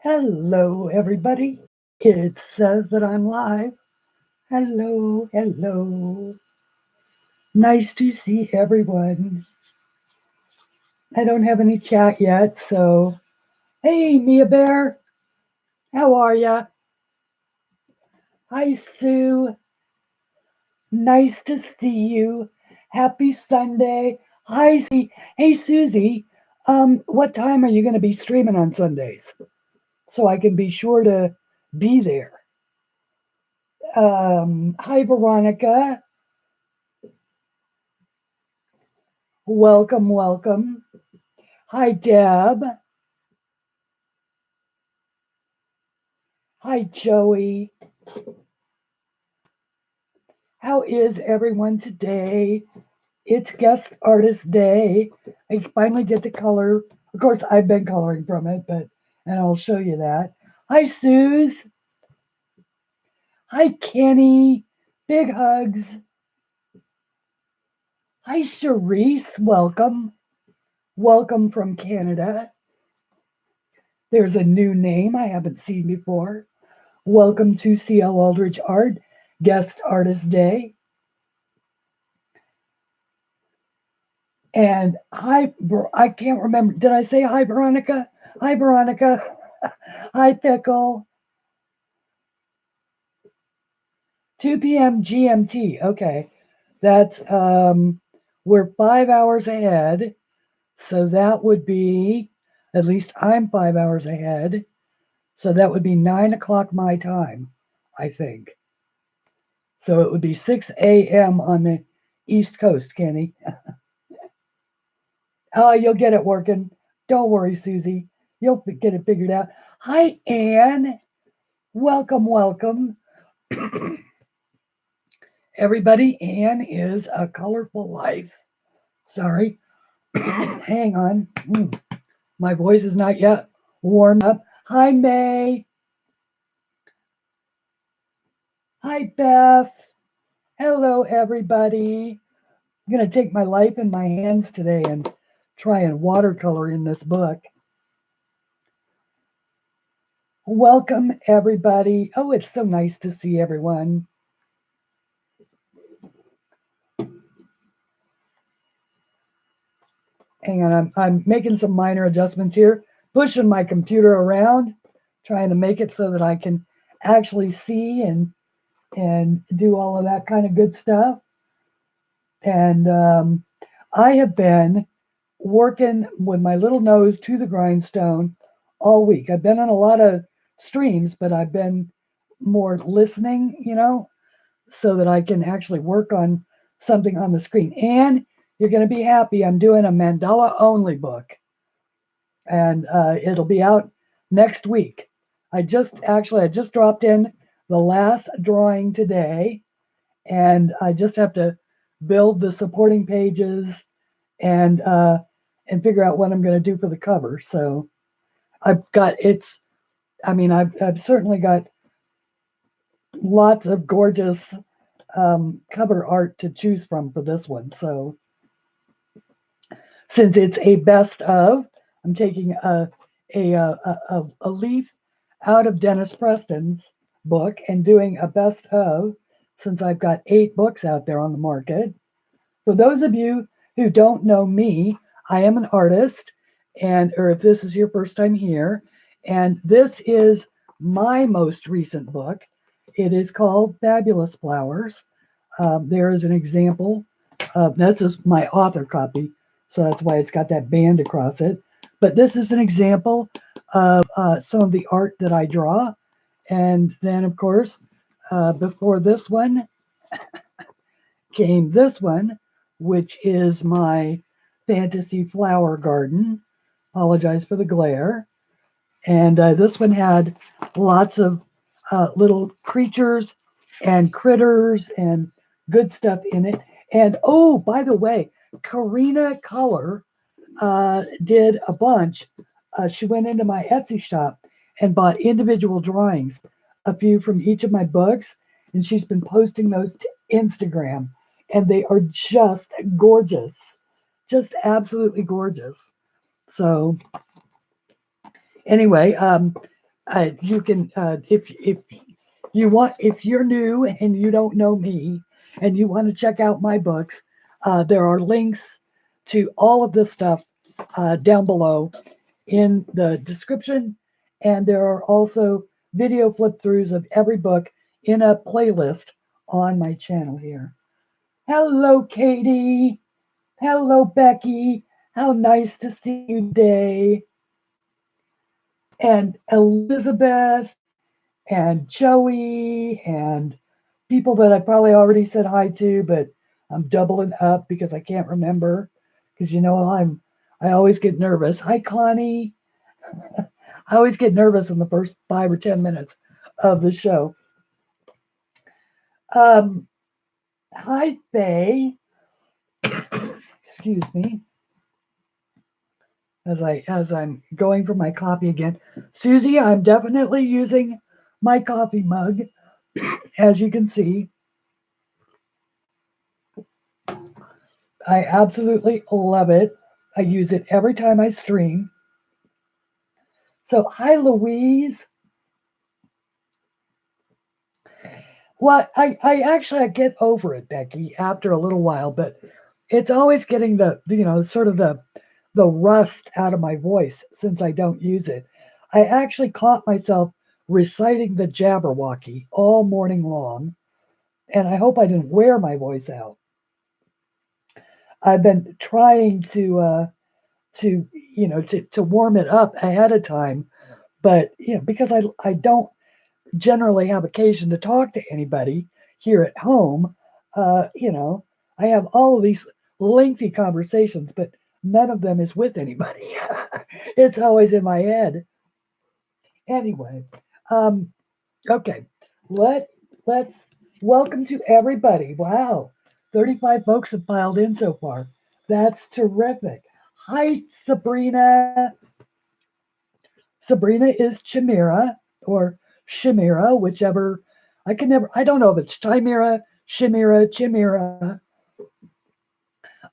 Hello, everybody. It says that I'm live. Hello, hello. Nice to see everyone. I don't have any chat yet, so hey, Mia Bear, how are ya? Hi, Sue. Nice to see you. Happy Sunday. Hi, Susie. Hey, Susie. What time are you going to be streaming on Sundays so I can be sure to be there? Hi, Veronica. Welcome, welcome. Hi, Deb. Hi, Joey. How is everyone today? It's Guest Artist Day. I finally get to color. Of course, I've been coloring from it, and I'll show you that. Hi, Suze. Hi, Kenny. Big hugs. Hi, Charisse. Welcome. Welcome from Canada. There's a new name I haven't seen before. Welcome to CLAldridgeArt Guest Artist Day. And hi, I can't remember. Did I say hi, Veronica? Hi, Veronica. Hi, Pickle. 2 p.m. GMT. Okay. That's, we're 5 hours ahead. So that would be, at least I'm 5 hours ahead. So that would be 9 o'clock my time, I think. So it would be 6 a.m. on the East Coast, Kenny. Oh, you'll get it working. Don't worry, Susie. You'll get it figured out. Hi, Anne. Welcome, welcome. Everybody, Anne is a colorful life. Sorry. Hang on. My voice is not yet warmed up. Hi, May. Hi, Beth. Hello, everybody. I'm going to take my life in my hands today and try and watercolor in this book. Welcome, everybody. Oh, it's so nice to see everyone. Hang on, I'm making some minor adjustments here, pushing my computer around, trying to make it so that I can actually see and do all of that kind of good stuff. And I have been working with my little nose to the grindstone all week. I've been on a lot of streams, but I've been more listening, so that I can actually work on something on the screen. And you're going to be happy. I'm doing a mandala only book, and it'll be out next week. I just dropped in the last drawing today, and I just have to build the supporting pages and figure out what I'm going to do for the cover. So I've got I've certainly got lots of gorgeous cover art to choose from for this one. So since it's a best of, I'm taking a leaf out of Dennis Preston's book and doing a best of, since I've got 8 books out there on the market. For those of you who don't know me, I am an artist, or if this is your first time here, and this is my most recent book. It is called Fabulous Flowers. There is an example. This is my author copy, so that's why it's got that band across it. But this is an example of some of the art that I draw. And then, of course, before this one came this one, which is my fantasy flower garden. Apologize for the glare. And this one had lots of little creatures and critters and good stuff in it. And oh, by the way, Karina Color did a bunch. She went into my Etsy shop and bought individual drawings, a few from each of my books, and she's been posting those to Instagram, and they are just gorgeous, just absolutely gorgeous. So anyway, You can, if you want, if you're new and you don't know me and you want to check out my books, there are links to all of this stuff down below in the description. And there are also video flip throughs of every book in a playlist on my channel here. Hello, Katie. Hello, Becky. How nice to see you today. And Elizabeth and Joey and people that I probably already said hi to, but I'm doubling up because I can't remember. Because I always get nervous. Hi, Connie. I always get nervous in the first 5 or 10 minutes of the show. Um, Hi, Faye. Excuse me. As I'm going for my coffee again. Susie, I'm definitely using my coffee mug, as you can see. I absolutely love it. I use it every time I stream. So, hi, Louise. Well, I get over it, Becky, after a little while, but it's always getting sort of the rust out of my voice since I don't use it. I actually caught myself reciting the Jabberwocky all morning long, and I hope I didn't wear my voice out. I've been trying to warm it up ahead of time, but because I don't generally have occasion to talk to anybody here at home, I have all of these lengthy conversations, but none of them is with anybody. It's always in my head. Anyway, um, okay, let's welcome to everybody. Wow, 35 folks have piled in so far. That's terrific. Hi, Sabrina. Sabrina is Chimera or Chimera, whichever. I don't know if it's Chimera, Chimera.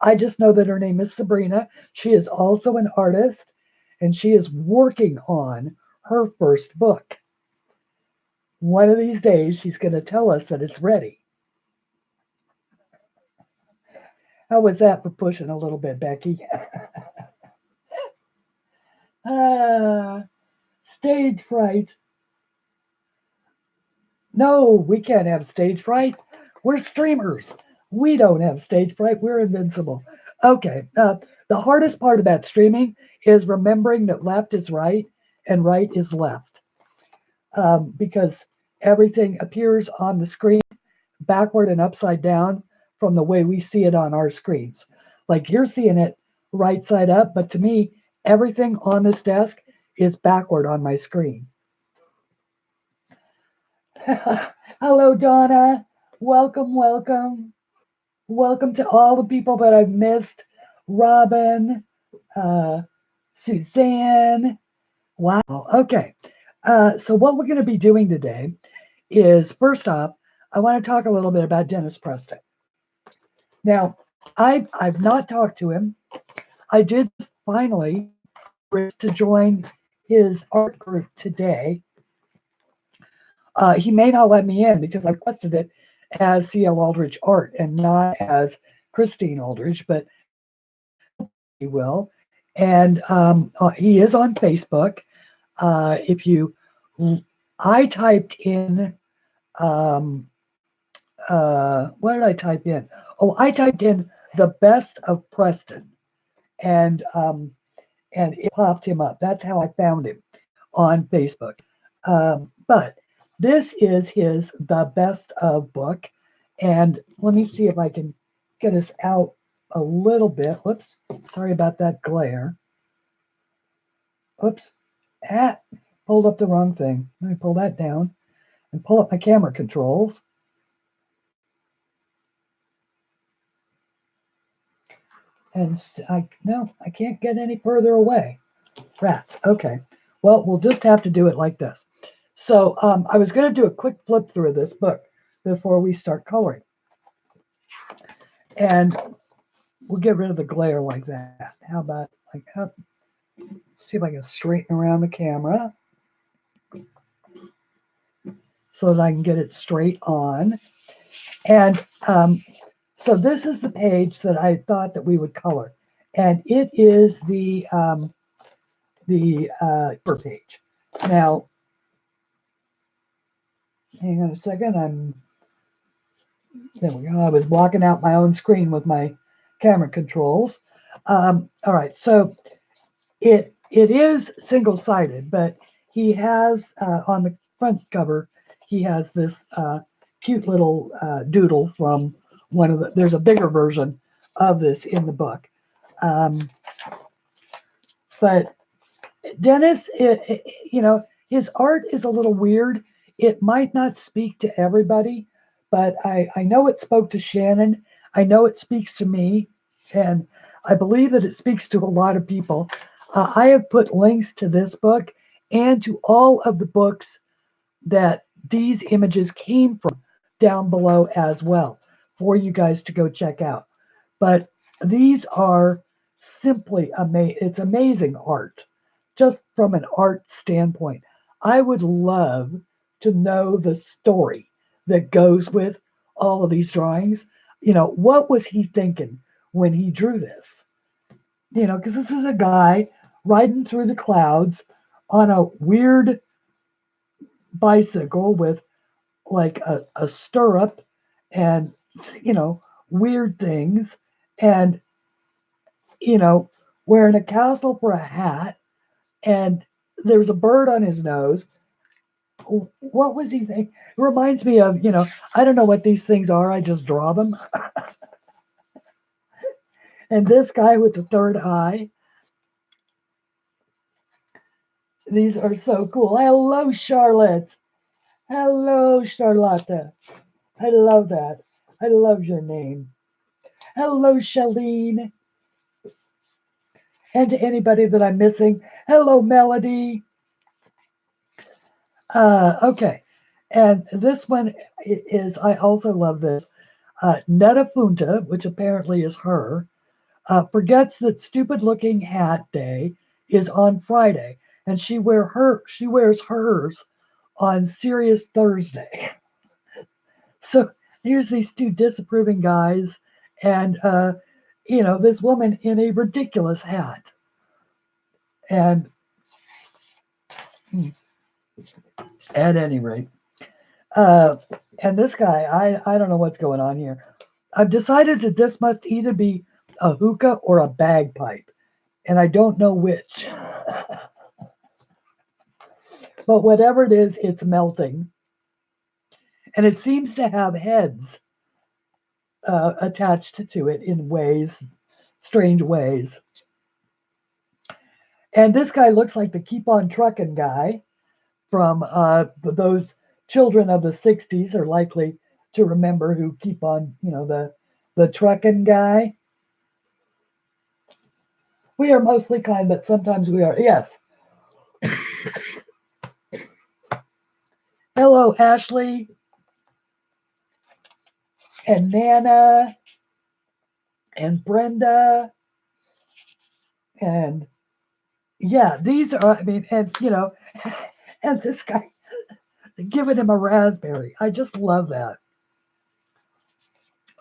I just know that her name is Sabrina. She is also an artist and she is working on her first book. One of these days, she's going to tell us that it's ready. How was that for pushing a little bit, Becky? ah, Stage fright. No, we can't have stage fright. We're streamers. We don't have stage fright. We're invincible. Okay. The hardest part about streaming is remembering that left is right and right is left, because everything appears on the screen backward and upside down from the way we see it on our screens. Like you're seeing it right side up, but to me, everything on this desk is backward on my screen. Hello, Donna. Welcome, welcome. Welcome to all the people that I've missed. Robin, uh, Suzanne. Wow. Okay. So, what we're going to be doing today is first off, I want to talk a little bit about Dennis Preston. Now, I've not talked to him. I did finally to join his art group today. He may not let me in because I requested it as CLAldridgeArt and not as Christine Aldridge, but he will. And he is on Facebook. If you, I typed in, what did I type in? Oh, I typed in the best of Preston, and it popped him up. That's how I found him on Facebook. But this is his The Best of book. And let me see if I can get us out a little bit. Whoops. Sorry about that glare. Oops. Pulled up the wrong thing. Let me pull that down and pull up my camera controls. And I can't get any further away. Rats. Okay. Well, we'll just have to do it like this. So I was going to do a quick flip through of this book before we start coloring. And we'll get rid of the glare like that. How about like up? See if I can straighten around the camera. so that I can get it straight on. And so this is the page that I thought that we would color, and it is the page. Now, hang on a second. There we go. I was blocking out my own screen with my camera controls. All right, so it is single-sided, but he has on the front cover, he has this cute little doodle from one of the. There's a bigger version of this in the book, but Dennis, his art is a little weird. It might not speak to everybody, but I know it spoke to Shannon. I know it speaks to me, and I believe that it speaks to a lot of people. I have put links to this book and to all of the books that these images came from down below as well for you guys to go check out. But these are simply amazing. It's amazing art, just from an art standpoint. I would love to know the story that goes with all of these drawings. What was he thinking when he drew this? Because this is a guy riding through the clouds on a weird bicycle with like a stirrup and, weird things, and, wearing a castle for a hat, and there's a bird on his nose. What was he thinking? It reminds me of, I don't know what these things are. I just draw them. And this guy with the third eye. These are so cool. Hello, Charlotte. Hello, Charlotte. I love that. I love your name. Hello, Shalene. And to anybody that I'm missing, hello, Melody. Okay. And this one is, I also love this. Netafunta, which apparently is her, forgets that stupid looking hat day is on Friday, and she wears hers on serious Thursday. So here's these two disapproving guys, and this woman in a ridiculous hat. And at any rate, and this guy, I don't know what's going on here. I've decided that this must either be a hookah or a bagpipe, and I don't know which. But whatever it is, it's melting. And it seems to have heads attached to it in strange ways. And this guy looks like the Keep On Truckin' guy from those children of the 60s are likely to remember who keep on, the truckin' guy. We are mostly kind, but sometimes we are. Yes. Hello, Ashley and Nana and Brenda. And yeah, these are, and, and this guy giving him a raspberry. I just love that.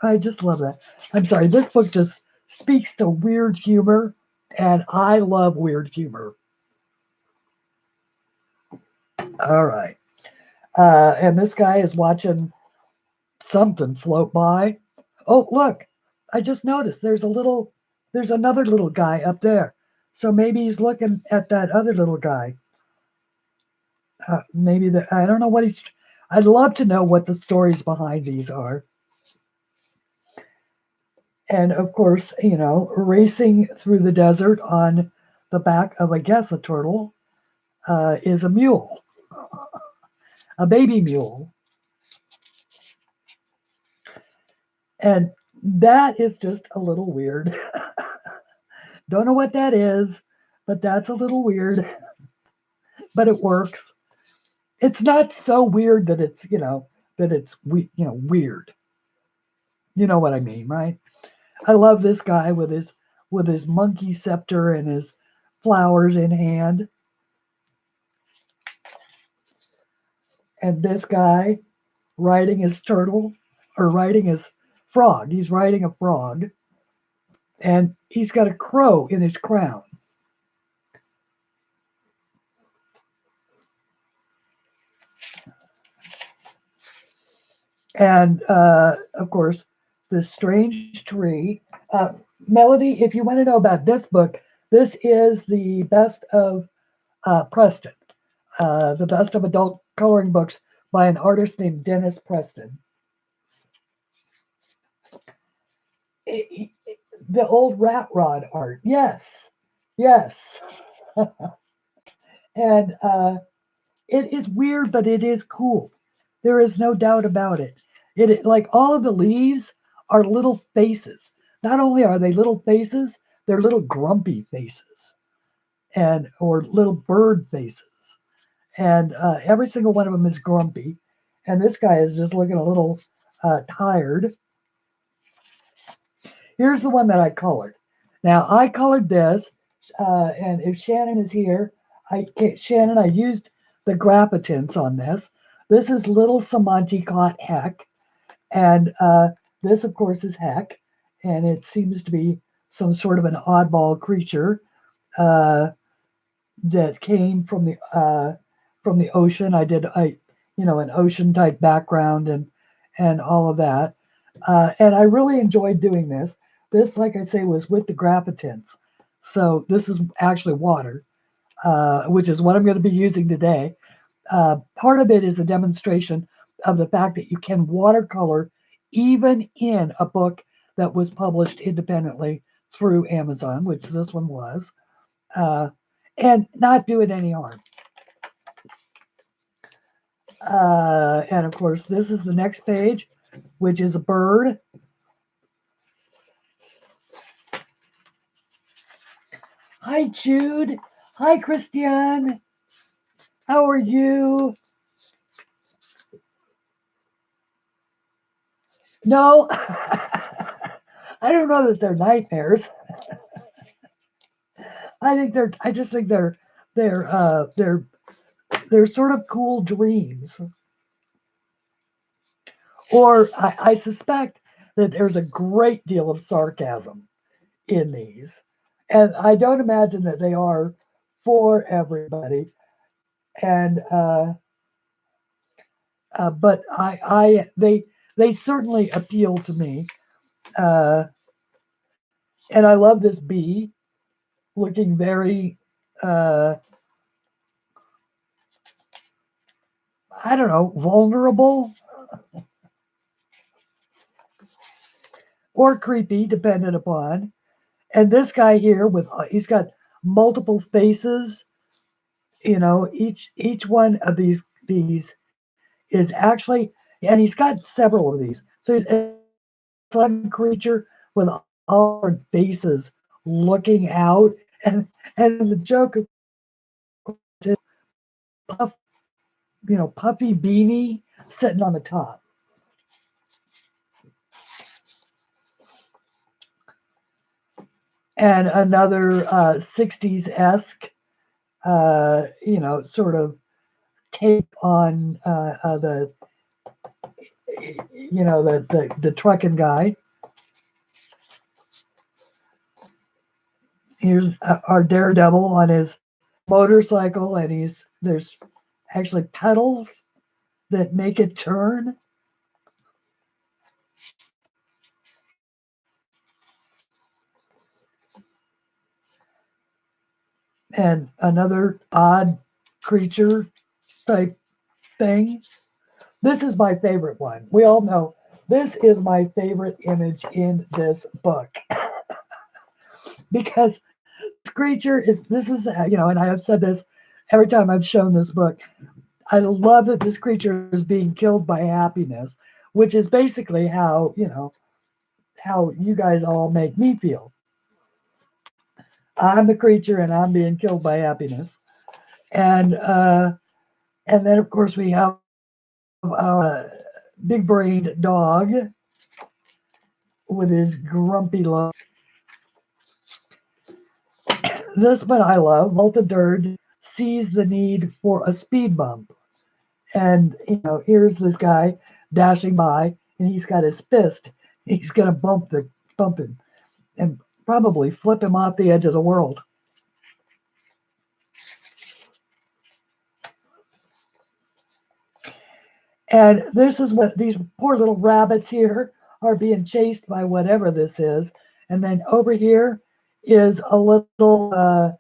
I just love that. I'm sorry, this book just speaks to weird humor, and I love weird humor. All right. And this guy is watching something float by. Oh, look, I just noticed there's another little guy up there. So maybe he's looking at that other little guy. I don't know what I'd love to know what the stories behind these are. And of course, racing through the desert on the back of, I guess, a turtle is a mule, a baby mule. And that is just a little weird. Don't know what that is, but that's a little weird. But it works. It's not so weird that it's, weird. You know what I mean, right? I love this guy with his monkey scepter and his flowers in hand. and this guy riding his turtle or riding his frog. He's riding a frog, and he's got a crow in his crown. And of course, this strange tree. Melody, if you want to know about this book, this is the best of Preston, the best of adult coloring books by an artist named Dennis Preston. The old rat rod art, yes, yes. And it is weird, but it is cool. There is no doubt about it. It like all of the leaves are little faces. Not only are they little faces, they're little grumpy faces, and or little bird faces. And every single one of them is grumpy. And this guy is just looking a little tired. Here's the one that I colored. Now I colored this, and if Shannon is here, Shannon, I used the Grappa on this. This is Little Samanti caught Heck, and this, of course, is Heck, and it seems to be some sort of an oddball creature that came from the ocean. I did an ocean type background and all of that, and I really enjoyed doing this. This, like I say, was with the Grappa. So this is actually water, which is what I'm going to be using today. Part of it is a demonstration of the fact that you can watercolor even in a book that was published independently through Amazon, which this one was, and not do it any harm. And of course, this is the next page, which is a bird. Hi, Jude. Hi, Christiane. How are you? No, I don't know that they're nightmares. I just think they're sort of cool dreams. Or I suspect that there's a great deal of sarcasm in these, and I don't imagine that they are for everybody. And but they certainly appeal to me. Uh, and I love this bee looking very I don't know, vulnerable or creepy, dependent upon. And this guy here with he's got multiple faces. Each one of these is actually, and he's got several of these. So he's a creature with all different faces looking out, and the joke of is puff, puffy beanie sitting on the top. And another 60s-esque, sort of take on the trucking guy. Here's our daredevil on his motorcycle, and there's actually pedals that make it turn. And another odd creature type thing. This is my favorite one. We all know this is my favorite image in this book because this creature and I have said this every time I've shown this book. I love that this creature is being killed by happiness, which is basically how you guys all make me feel. I'm the creature and I'm being killed by happiness. And then of course we have our big-brained dog with his grumpy look. This one I love. Volta Dirge sees the need for a speed bump. And, here's this guy dashing by, and he's got his fist. He's going to bump him and probably flip him off the edge of the world. And this is what these poor little rabbits here are being chased by whatever this is. And then over here is a little,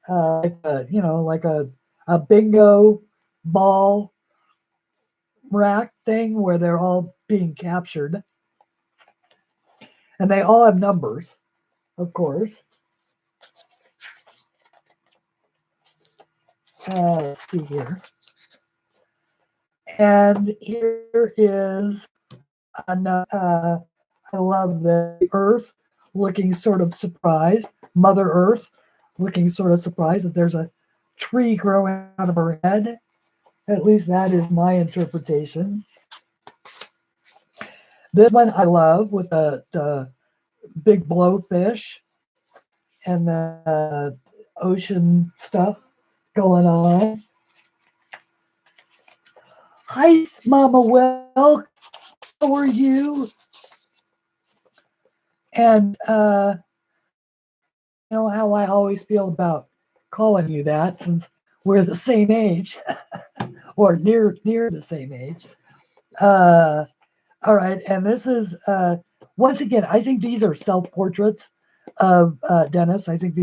like a bingo ball rack thing where they're all being captured. And they all have numbers, of course. Let's see here. And here is another, I love the Earth looking sort of surprised, Mother Earth looking sort of surprised that there's a tree growing out of her head. At least that is my interpretation. This one I love with the big blowfish and the ocean stuff going on. Hi, Mama Well. How are you? And you know how I always feel about calling you that since we're the same age or near the same age. All right, and this is once again. I think these are self-portraits of Dennis. I think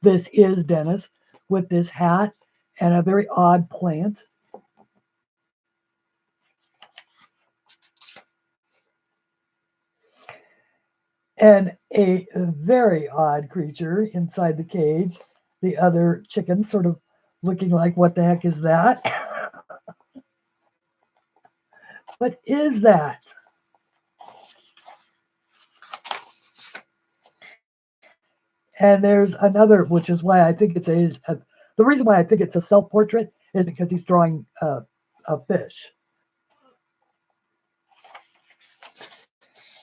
this is Dennis with this hat and a very odd plant. And a very odd creature inside the cage. The other chicken sort of looking like, what the heck is that? What is that? And there's another, which is why I think it's the reason why I think it's a self-portrait is because he's drawing a fish.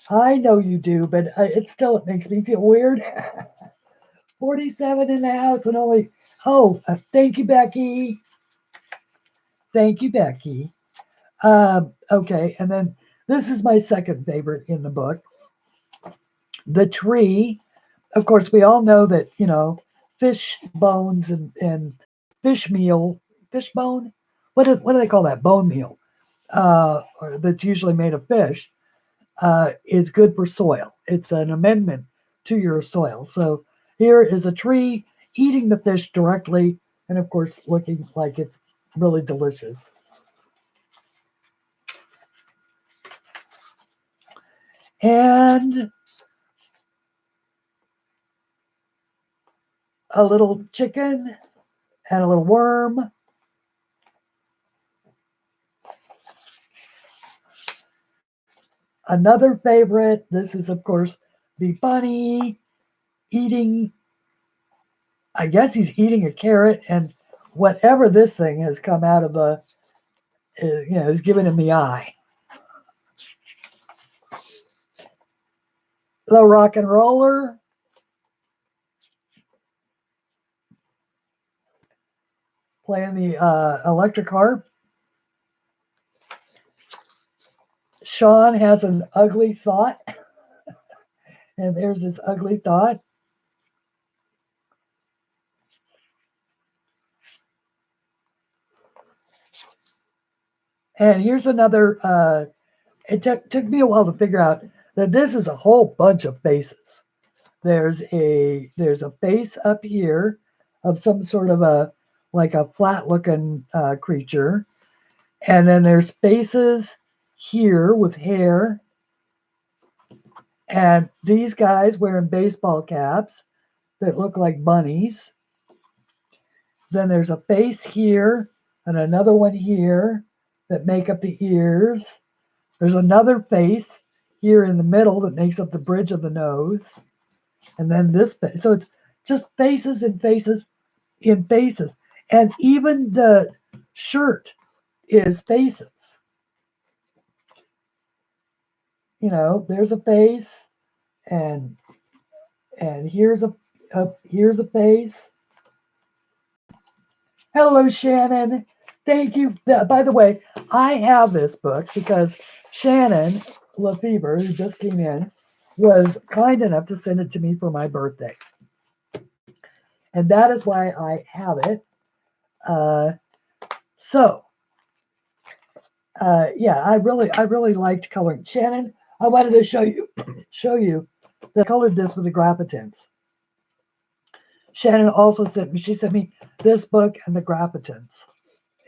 I know you do, but it makes me feel weird. 47 in the house and only, thank you, Becky. Thank you, Becky. Okay, and then this is my second favorite in the book. The tree. Of course, we all know that, fish bones and fish meal, fish bone? What do they call that? Bone meal. Or that's usually made of fish, is good for soil. It's an amendment to your soil. So here is a tree eating the fish directly, and of course, looking like it's really delicious. And a little chicken and a little worm. Another favorite, this is, of course, the bunny eating, I guess he's eating a carrot, and whatever this thing has come out of is giving him the eye. The rock and roller. Playing the electric harp. Sean has an ugly thought. And there's this ugly thought. And here's another, it took me a while to figure out that this is a whole bunch of faces. There's a face up here of some sort of like a flat looking creature. And then there's faces here with hair. And these guys wearing baseball caps that look like bunnies. Then there's a face here and another one here that make up the ears. There's another face here in the middle that makes up the bridge of the nose. And then this face. So it's just faces and faces in faces. And even the shirt is faces. There's a face, and here's a face. Hello, Shannon. Thank you. By the way, I have this book because Shannon Lefevre, who just came in, was kind enough to send it to me for my birthday. And that is why I have it. So, yeah, I really liked coloring. Shannon, I wanted to show you that I colored this with the Graphitins. Shannon also she sent me this book and the Graphitins.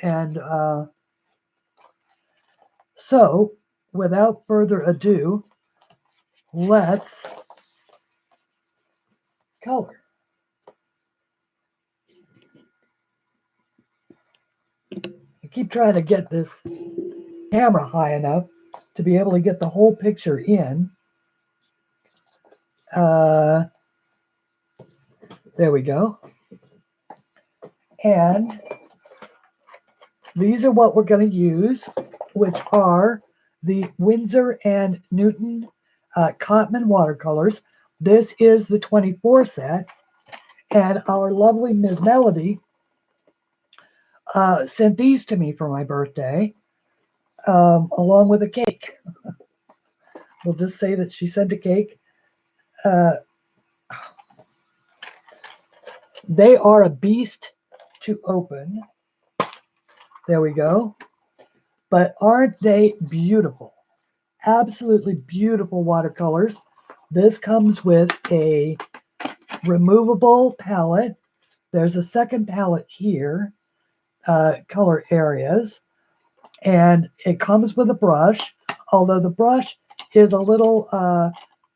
And so, without further ado, let's color. I keep trying to get this camera high enough to be able to get the whole picture in. There we go. And these are what we're going to use, which are the Winsor and Newton Cotman watercolors. This is the 24 set. And our lovely Ms. Melody sent these to me for my birthday, along with a cake. We'll just say that she sent a cake. They are a beast to open. There we go. But aren't they beautiful? Absolutely beautiful watercolors. This comes with a removable palette. There's a second palette here, color areas. And it comes with a brush, although the brush is a little,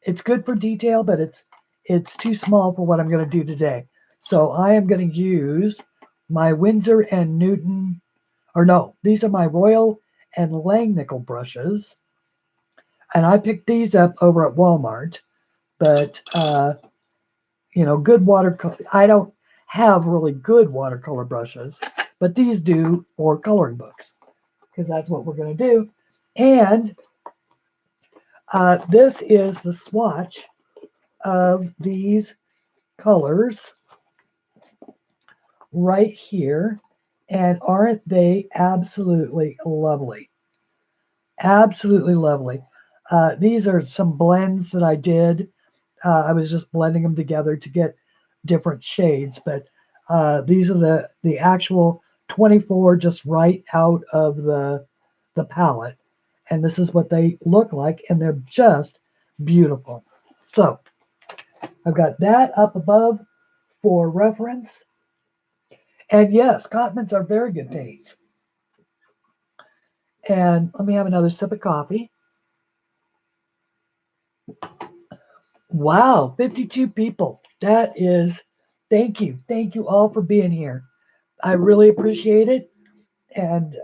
it's good for detail, but it's too small for what I'm going to do today. So I am going to use my Winsor and Newton, or no, these are my Royal and Langnickel brushes. And I picked these up over at Walmart, but, you know, good watercolor. I don't have really good watercolor brushes, but these do for coloring books, because that's what we're going to do. And this is the swatch of these colors right here. And aren't they absolutely lovely? Absolutely lovely. These are some blends that I did. I was just blending them together to get different shades, but these are the actual 24 just right out of the palette. And this is what they look like, and they're just beautiful. So I've got that up above for reference. And yes, Cotmans are very good paints. And let me have another sip of coffee. Wow, 52 people. That is, thank you. Thank you all for being here. I really appreciate it. And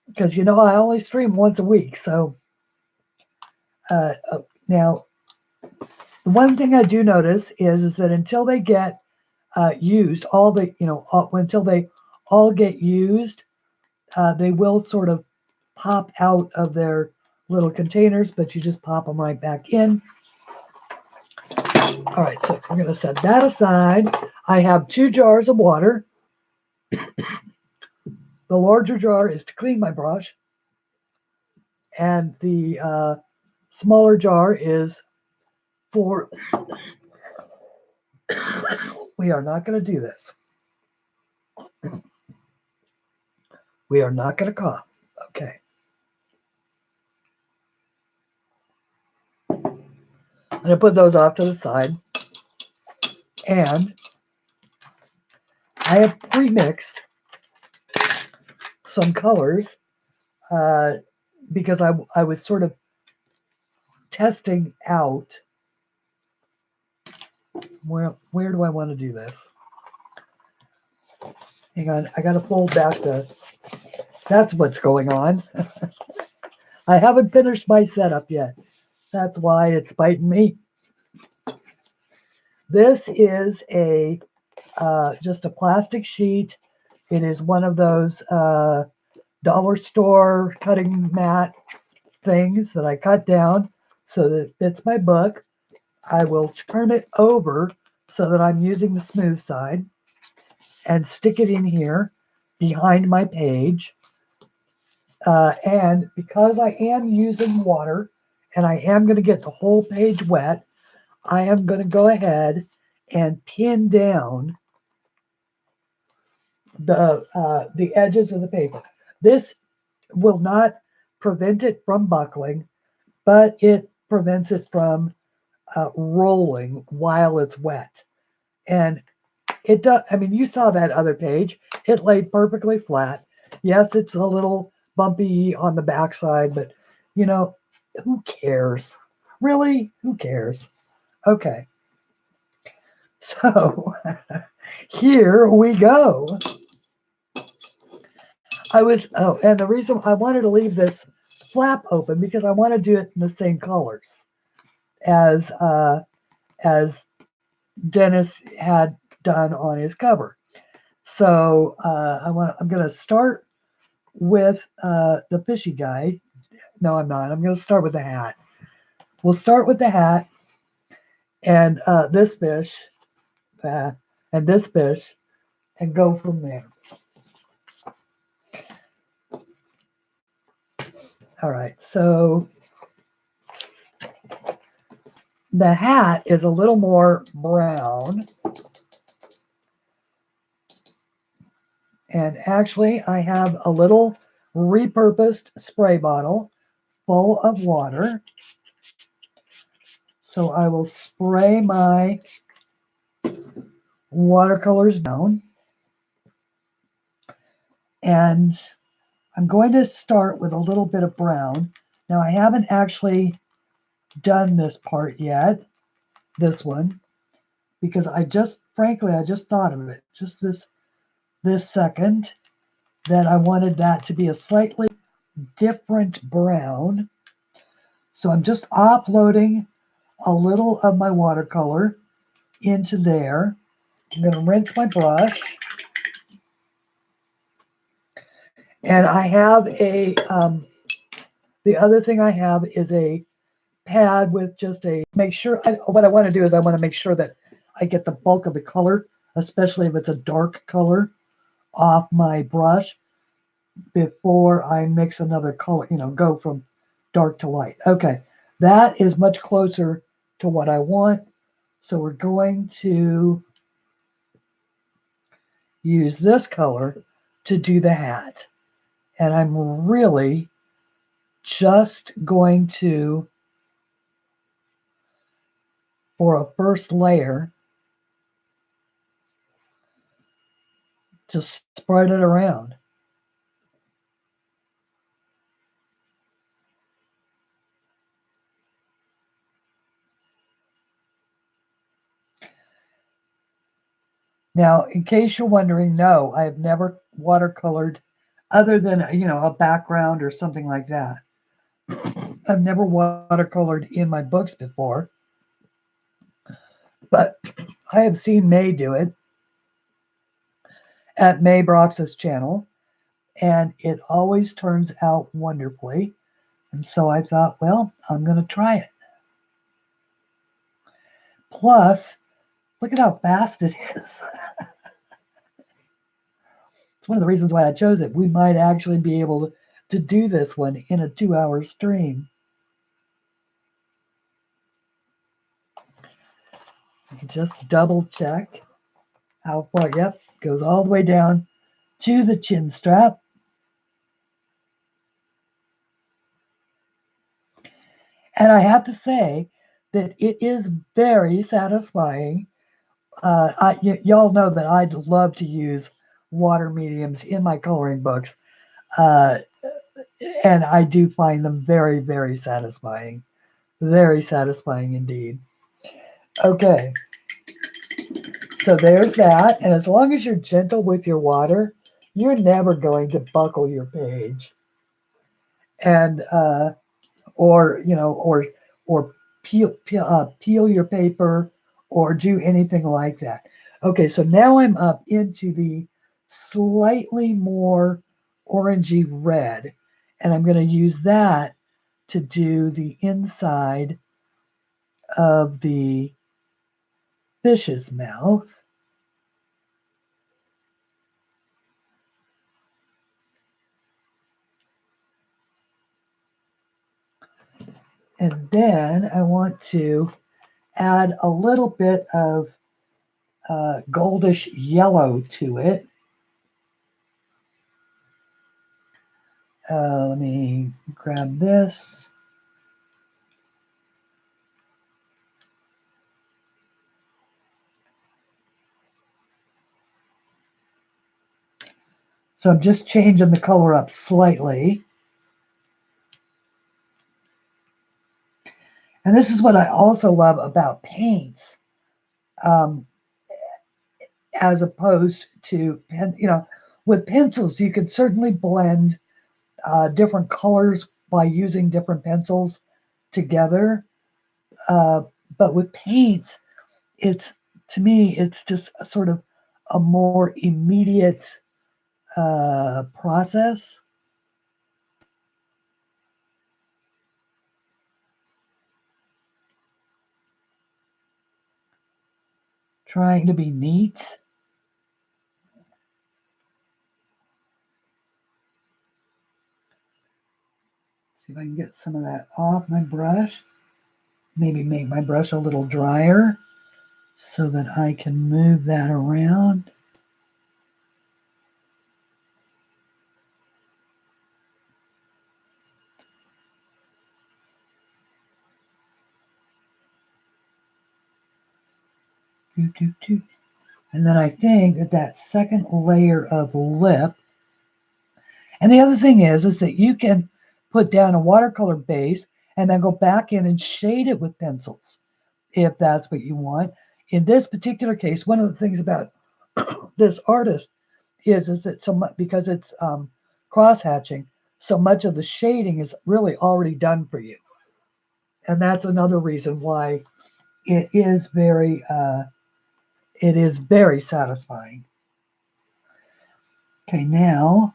because, you know, I only stream once a week. So now, the one thing I do notice is that until they get used, until they all get used, they will sort of pop out of their little containers, but you just pop them right back in. All right, so I'm going to set that aside. I have 2 jars of water. The larger jar is to clean my brush, and the smaller jar is for, we are not going to do this. We are not going to cough. Okay. I'm going to put those off to the side. And I have pre-mixed some colors because I was sort of testing out where do I want to do this. Hang on, I got to fold back that's what's going on. I haven't finished my setup yet. That's why it's biting me. This is just a plastic sheet. It is one of those dollar store cutting mat things that I cut down so that it fits my book. I will turn it over so that I'm using the smooth side and stick it in here. behind my page. And because I am using water and I am going to get the whole page wet, I am going to go ahead and pin down the edges of the paper. This will not prevent it from buckling, but it prevents it from rolling while it's wet. And it does. I mean, you saw that other page. It laid perfectly flat. Yes, it's a little bumpy on the backside, but you know, who cares? Really, who cares? Okay, so here we go. And the reason I wanted to leave this flap open because I want to do it in the same colors as as Dennis had done on his cover. So I'm going to start with the fishy guy. No, I'm not. I'm going to start with the hat. We'll start with the hat and this fish and this fish and go from there. All right. So the hat is a little more brown. And actually, I have a little repurposed spray bottle full of water. So I will spray my watercolors down. And I'm going to start with a little bit of brown. Now, I haven't actually done this part yet, this one, because frankly, I just thought of it just this second that I wanted that to be a slightly different brown. So I'm just offloading a little of my watercolor into there. I'm going to rinse my brush. And I have the other thing I have is a pad with just what I want to do is I want to make sure that I get the bulk of the color, especially if it's a dark color, off my brush before I mix another color, go from dark to light. Okay, that is much closer to what I want. So we're going to use this color to do the hat. And I'm really just going to, for a first layer, just spread it around. Now, in case you're wondering, no, I have never watercolored other than, a background or something like that. I've never watercolored in my books before, but I have seen May do it at May Brox's channel, and it always turns out wonderfully. And so I thought, well, I'm going to try it. Plus, look at how fast it is. It's one of the reasons why I chose it. We might actually be able to do this one in a 2-hour stream. Just double check how far. Yep, goes all the way down to the chin strap. And I have to say that it is very satisfying. Y'all know that I love to use water mediums in my coloring books. And I do find them very, very satisfying. Very satisfying indeed. Okay. So there's that. And as long as you're gentle with your water, you're never going to buckle your page. And, or peel your paper or do anything like that. Okay, so now I'm up into the slightly more orangey red, and I'm going to use that to do the inside of the fish's mouth. And then I want to add a little bit of goldish yellow to it. Let me grab this. So I'm just changing the color up slightly. And this is what I also love about paints, as opposed to, with pencils, you can certainly blend different colors by using different pencils together. But with paints, to me, it's just a sort of a more immediate process. Trying to be neat. See if I can get some of that off my brush. Maybe make my brush a little drier so that I can move that around. And then I think that second layer of lip. And the other thing is that you can put down a watercolor base and then go back in and shade it with pencils if that's what you want. In this particular case, one of the things about this artist is that so much, because it's cross hatching, so much of the shading is really already done for you, and that's another reason why it is very satisfying. Okay, now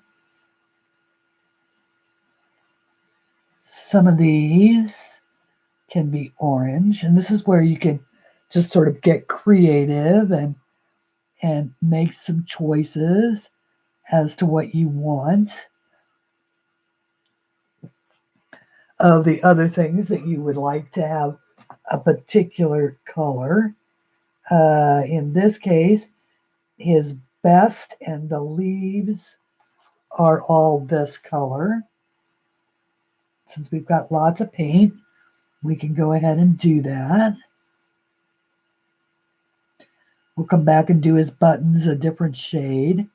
some of these can be orange, and this is where you can just sort of get creative and make some choices as to what you want of the other things that you would like to have a particular color. In this case, his best and the leaves are all this color. Since we've got lots of paint, we can go ahead and do that. We'll come back and do his buttons a different shade.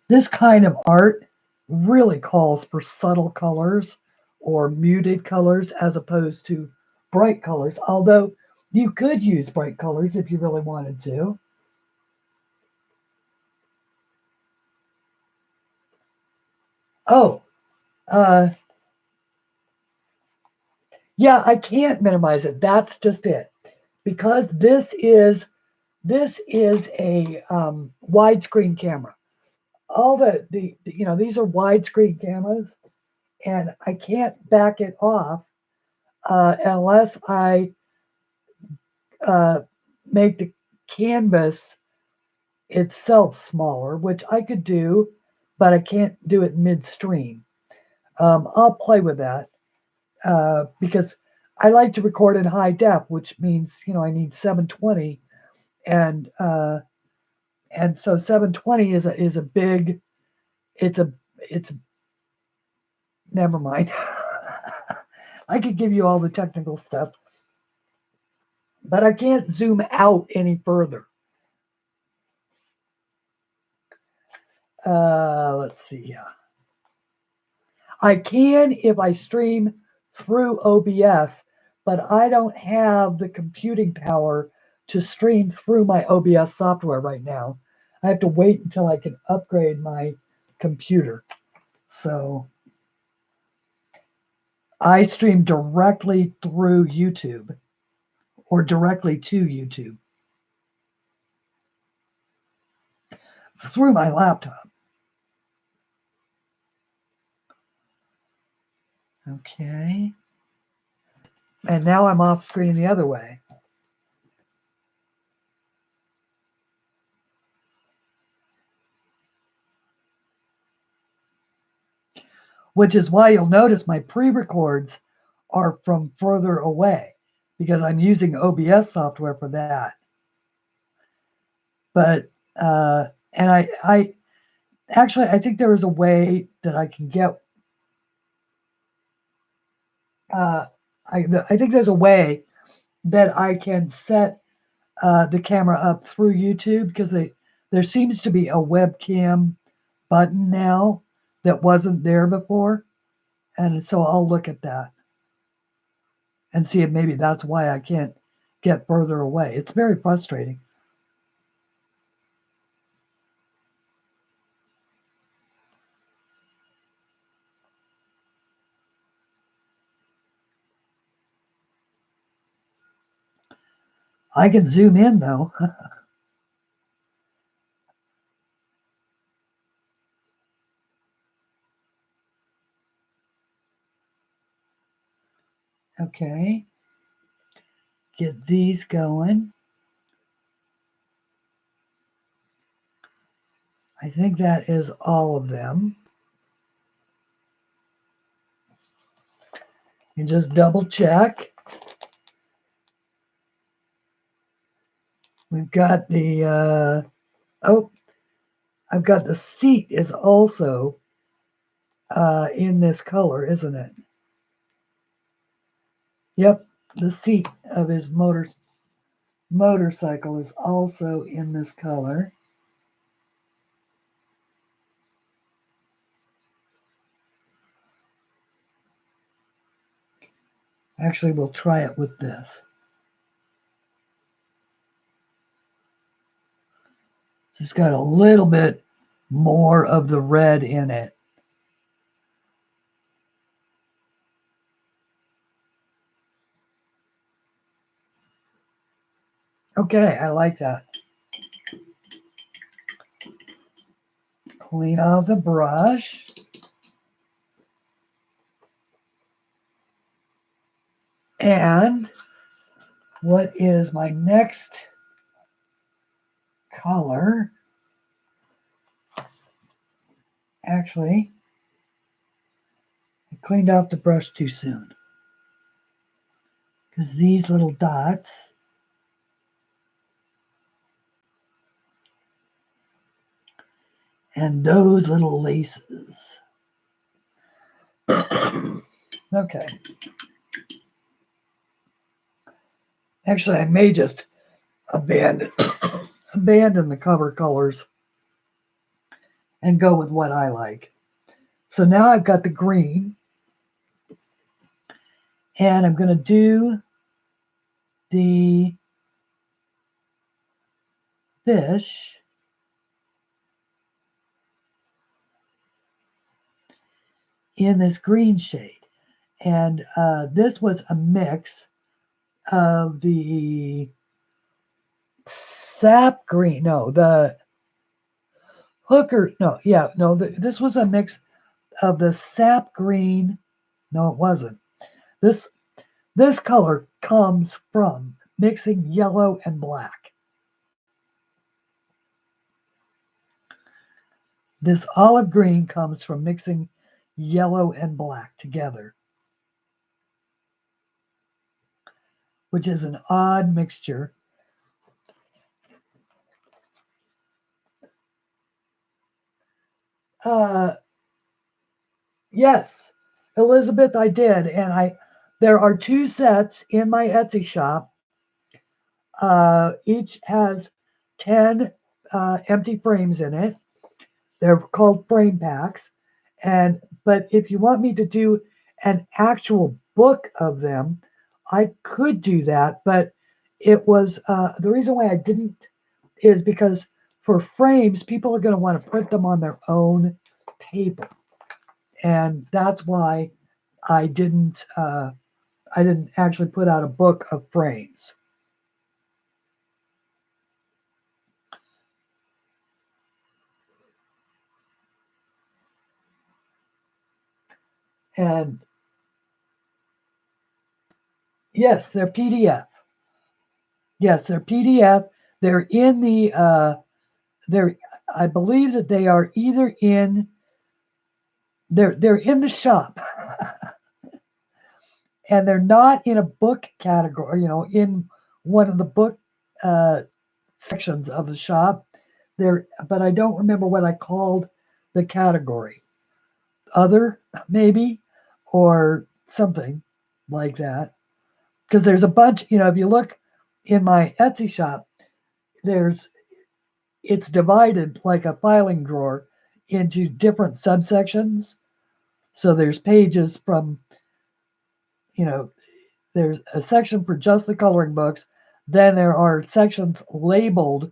This kind of art really calls for subtle colors or muted colors as opposed to bright colors, although you could use bright colors if you really wanted to. Oh, yeah, I can't minimize it. That's just it. Because this is a widescreen camera. All these are widescreen cameras, and I can't back it off unless I make the canvas itself smaller, which I could do, but I can't do it midstream. I'll play with that because I like to record in high def, which means I need 720, and so 720 is a big. It's never mind. I could give you all the technical stuff, but I can't zoom out any further. Let's see. Yeah, I can if I stream through OBS, but I don't have the computing power to stream through my OBS software right now. I have to wait until I can upgrade my computer. So I stream directly through YouTube or directly to YouTube through my laptop. Okay. And now I'm off screen the other way. which is why you'll notice my pre-records are from further away because I'm using OBS software for that. But and I actually I think there is a way that I can get. I think there's a way that I can set the camera up through YouTube because there seems to be a webcam button now that wasn't there before, and so I'll look at that and see if maybe that's why I can't get further away. It's very frustrating. I can zoom in though. Okay, get these going. I think that is all of them. You just double check. We've got the, oh, I've got the seat is also in this color, isn't it? Yep, the seat of his motorcycle is also in this color. Actually, we'll try it with this. It's got a little bit more of the red in it. Okay, I like that. Clean out the brush. And what is my next color? Actually, I cleaned off the brush too soon. Because these little dots and those little laces. Okay. Actually, I may just abandon the cover colors and go with what I like. So now I've got the green, and I'm going to do the fish in this green shade. And this was a mix of the sap green, no, the hooker, no, yeah, no, this was a mix of the sap green. No, it wasn't. This color comes from mixing yellow and black. This olive green comes from mixing yellow and black together, which is an odd mixture. Yes, Elizabeth, I did, and there are 2 sets in my Etsy shop. Each has 10 empty frames in it. They're called frame packs, but if you want me to do an actual book of them, I could do that. But it was the reason why I didn't is because for frames, people are going to want to print them on their own paper, and that's why I didn't actually put out a book of frames. And yes, they're PDF. Yes, they're PDF. They're in the I believe that they are either in they're in the shop, and they're not in a book category, in one of the book uh, sections of the shop. But I don't remember what I called the category. Other, maybe, or something like that. Because there's a bunch, if you look in my Etsy shop, there's it's divided like a filing drawer into different subsections. So there's pages from, you know, there's a section for just the coloring books. Then there are sections labeled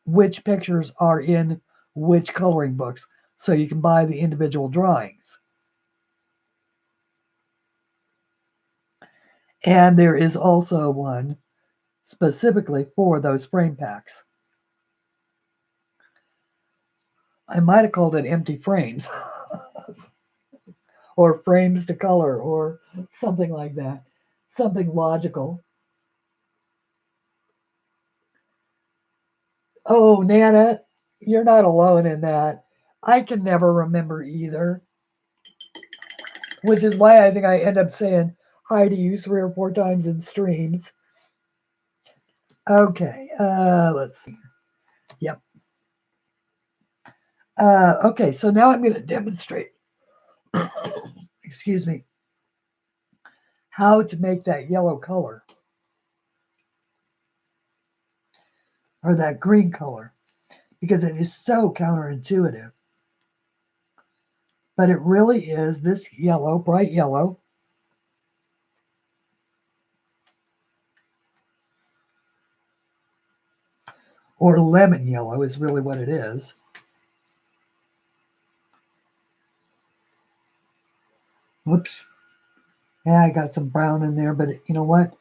which pictures are in which coloring books. So you can buy the individual drawings. And there is also one specifically for those frame packs. I might have called it empty frames or frames to color or something like that. Something logical. Oh, Nana, you're not alone in that. I can never remember either, which is why I think I end up saying hi to you 3 or 4 times in streams. Okay, let's see. Yep. Okay, so now I'm going to demonstrate, excuse me, how to make that yellow color or that green color, because it is so counterintuitive. But it really is this yellow, bright yellow. Or lemon yellow is really what it is. Whoops. Yeah, I got some brown in there, but you know what?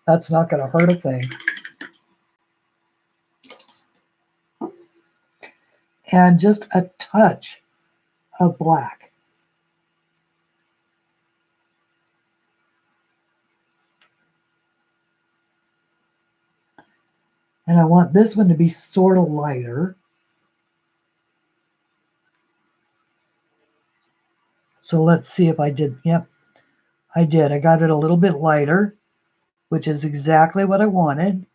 That's not going to hurt a thing. And just a touch of black. And I want this one to be sort of lighter. So let's see if I did. Yep, I did. I got it a little bit lighter, which is exactly what I wanted.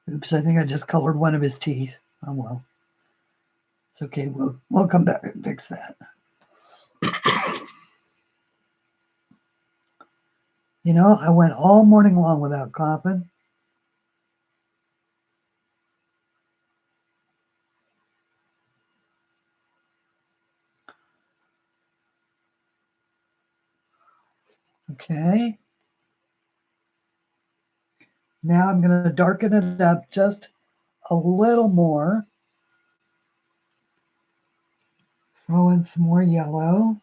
Oops, I think I just colored one of his teeth. Oh well. It's okay. We'll come back and fix that. I went all morning long without coughing. Okay. Now I'm going to darken it up just a little more. Throw in some more yellow.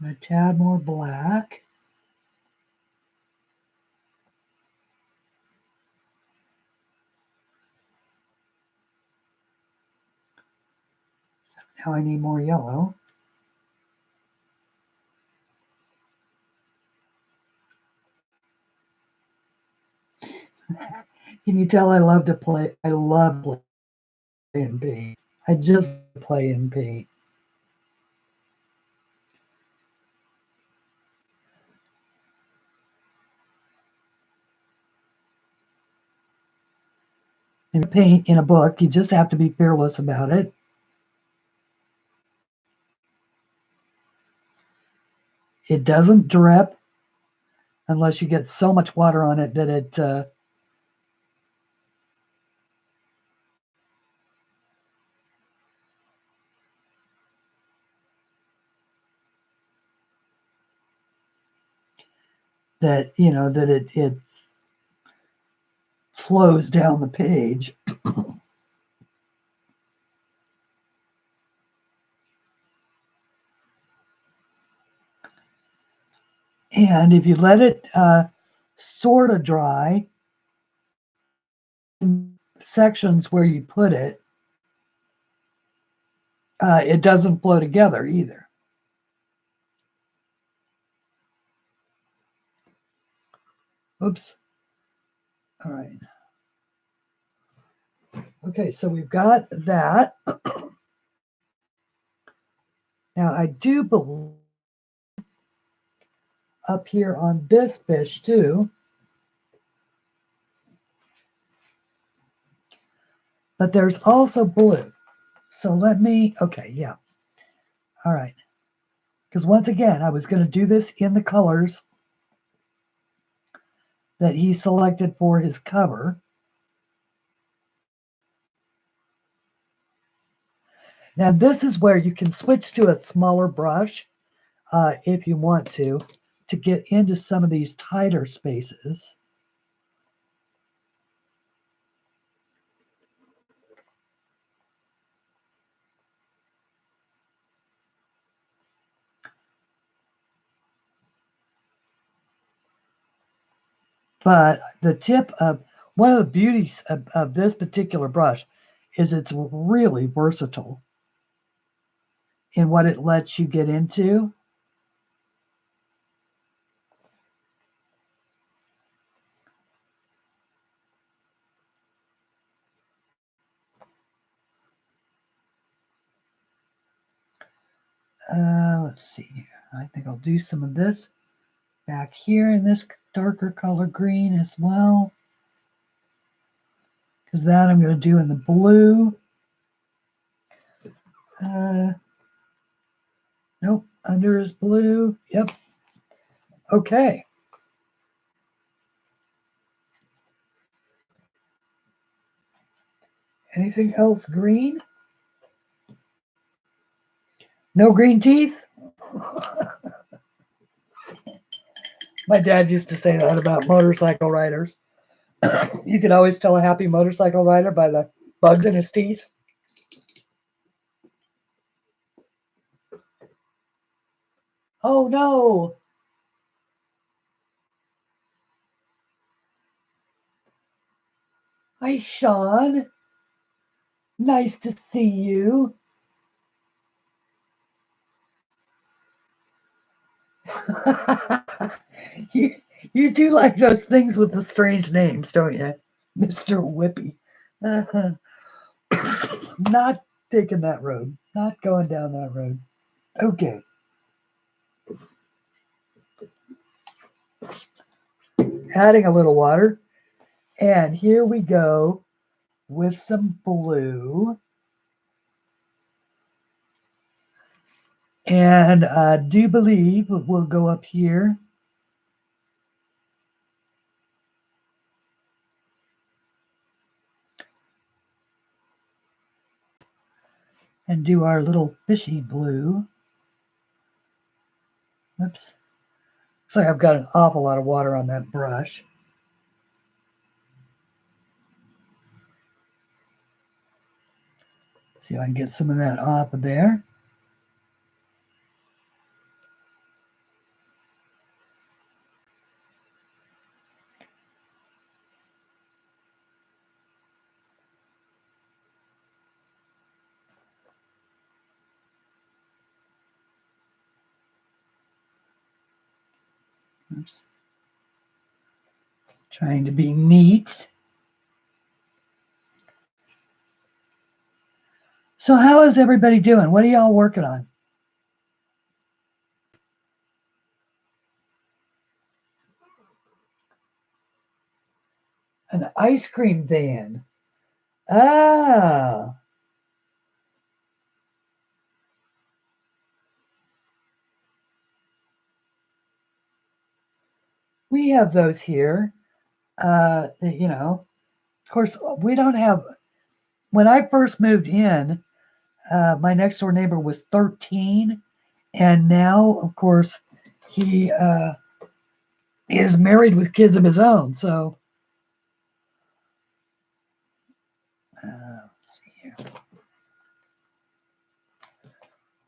And a tad more black. Now I need more yellow. Can you tell I love to play? I love playing paint. I just play in paint. And paint in a book, you just have to be fearless about it. It doesn't drip unless you get so much water on it that it it flows down the page. And if you let it sort of dry, sections where you put it, it doesn't flow together either. Oops. All right. Okay, so we've got that. Now I do believe up here on this fish too, but there's also blue. So let me, okay, yeah. All right. Because once again, I was going to do this in the colors that he selected for his cover. Now this is where you can switch to a smaller brush if you want to get into some of these tighter spaces. But the tip of one of the beauties of this particular brush is it's really versatile in what it lets you get into. Let's see here. I think I'll do some of this back here in this darker color green as well. Because that I'm going to do in the blue. Nope, under is blue. Yep. Okay. Anything else green? No green teeth? My dad used to say that about motorcycle riders. You could always tell a happy motorcycle rider by the bugs in his teeth. Oh no. Hi, Sean. Nice to see you. you. You do like those things with the strange names, don't you? Mr. Whippy. Not taking that road. Not going down that road. Okay. Adding a little water. And here we go with some blue. And I do believe we'll go up here. And do our little fishy blue. Oops. Looks like I've got an awful lot of water on that brush. See if I can get some of that off of there. Oops. Trying to be neat. So how is everybody doing? What are y'all working on? An ice cream van. Ah. We have those here. You know, of course, we don't have. When I first moved in, my next door neighbor was 13, and now, of course, he is married with kids of his own. So, let's see here.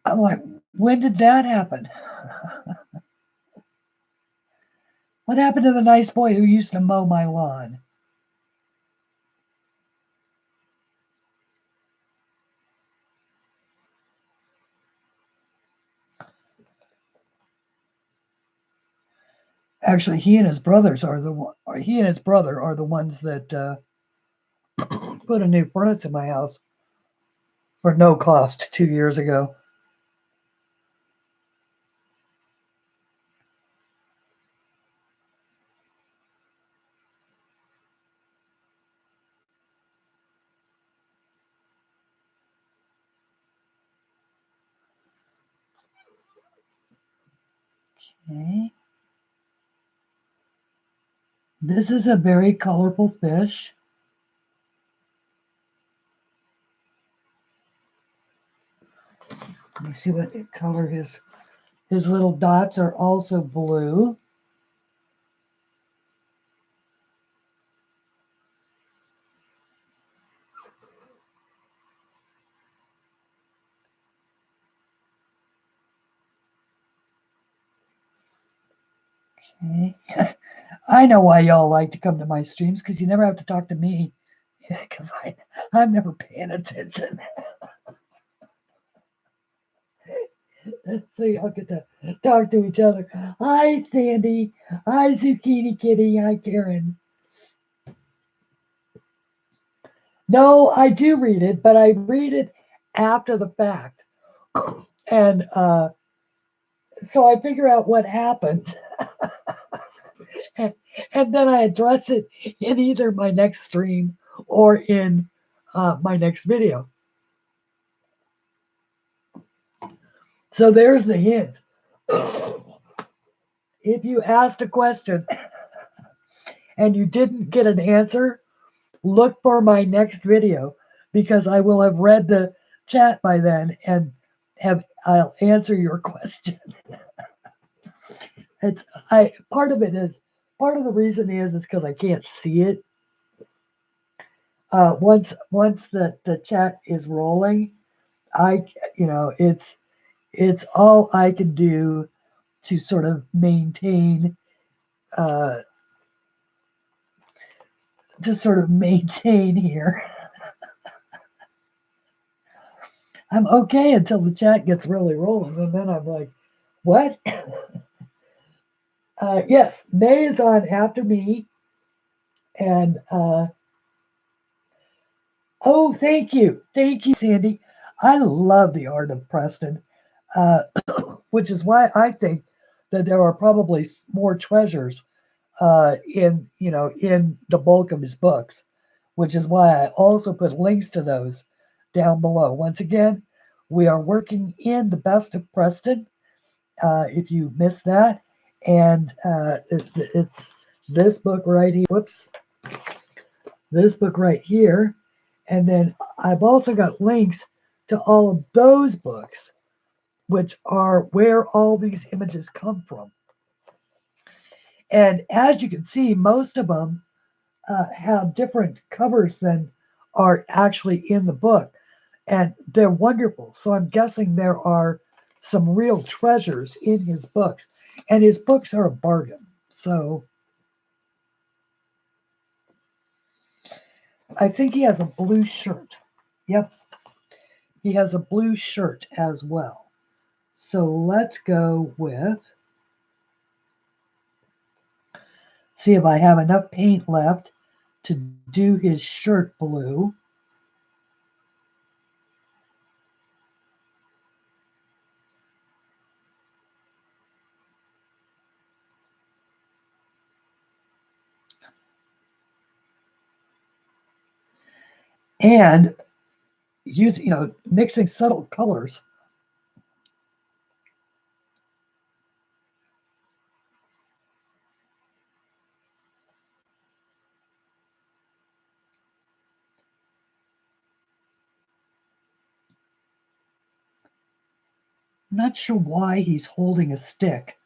I'm like, when did that happen? What happened to the nice boy who used to mow my lawn? Actually, he and his brothers are the one, or he and his brother are the ones that put a new furnace in my house for no cost 2 years ago. Okay. This is a very colorful fish. Let me see what color his little dots are also blue. Okay. I know why y'all like to come to my streams, because you never have to talk to me, because I'm never paying attention. So y'all get to talk to each other. Hi, Sandy. Hi, Zucchini Kitty. Hi, Karen. No, I do read it, but I read it after the fact. And so I figure out what happened. and, and then I address it in either my next stream or in my next video. So there's the hint. If you asked a question and you didn't get an answer, look for my next video, because I will have read the chat by then and I'll answer your question. It's part of the reason is because I can't see it. Once the chat is rolling, it's all I can do to sort of maintain here. I'm okay until the chat gets really rolling, and then I'm like, what? Yes, May is on after me, and oh, thank you, Sandy. I love the art of Preston, which is why I think that there are probably more treasures in the bulk of his books, which is why I also put links to those down below. Once again, we are working in the best of Preston. If you missed that, and it's this book right here. Whoops, this book right here, and then I've also got links to all of those books, which are where all these images come from. And as you can see, most of them have different covers than are actually in the book, and they're wonderful. So I'm guessing there are some real treasures in his books, and his books are a bargain. So I think he has a blue shirt. Yep, he has a blue shirt as well. So let's go with, see if I have enough paint left to do his shirt blue. And using, mixing subtle colors. I'm not sure why he's holding a stick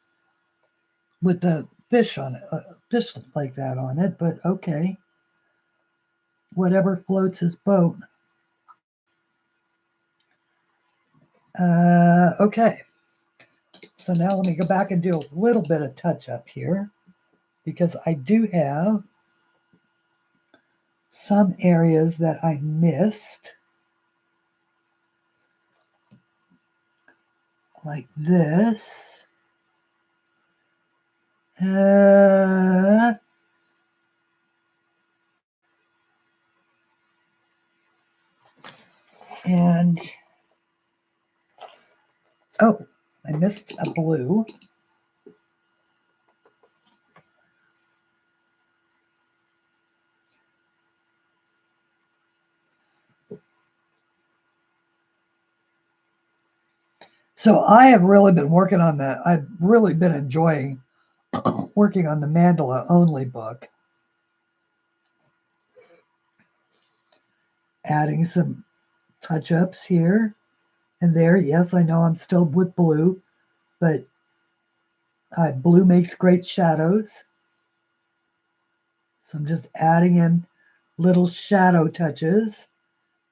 with the fish on it, fish like that on it, but okay. Whatever floats his boat. Okay. So now let me go back and do a little bit of touch up here, because I do have some areas that I missed, like this. And, oh, I missed a blue. So I have really been working on that. I've really been enjoying working on the mandala only book. Adding some touch-ups here and there. Yes, I know I'm still with blue, but blue makes great shadows. So I'm just adding in little shadow touches,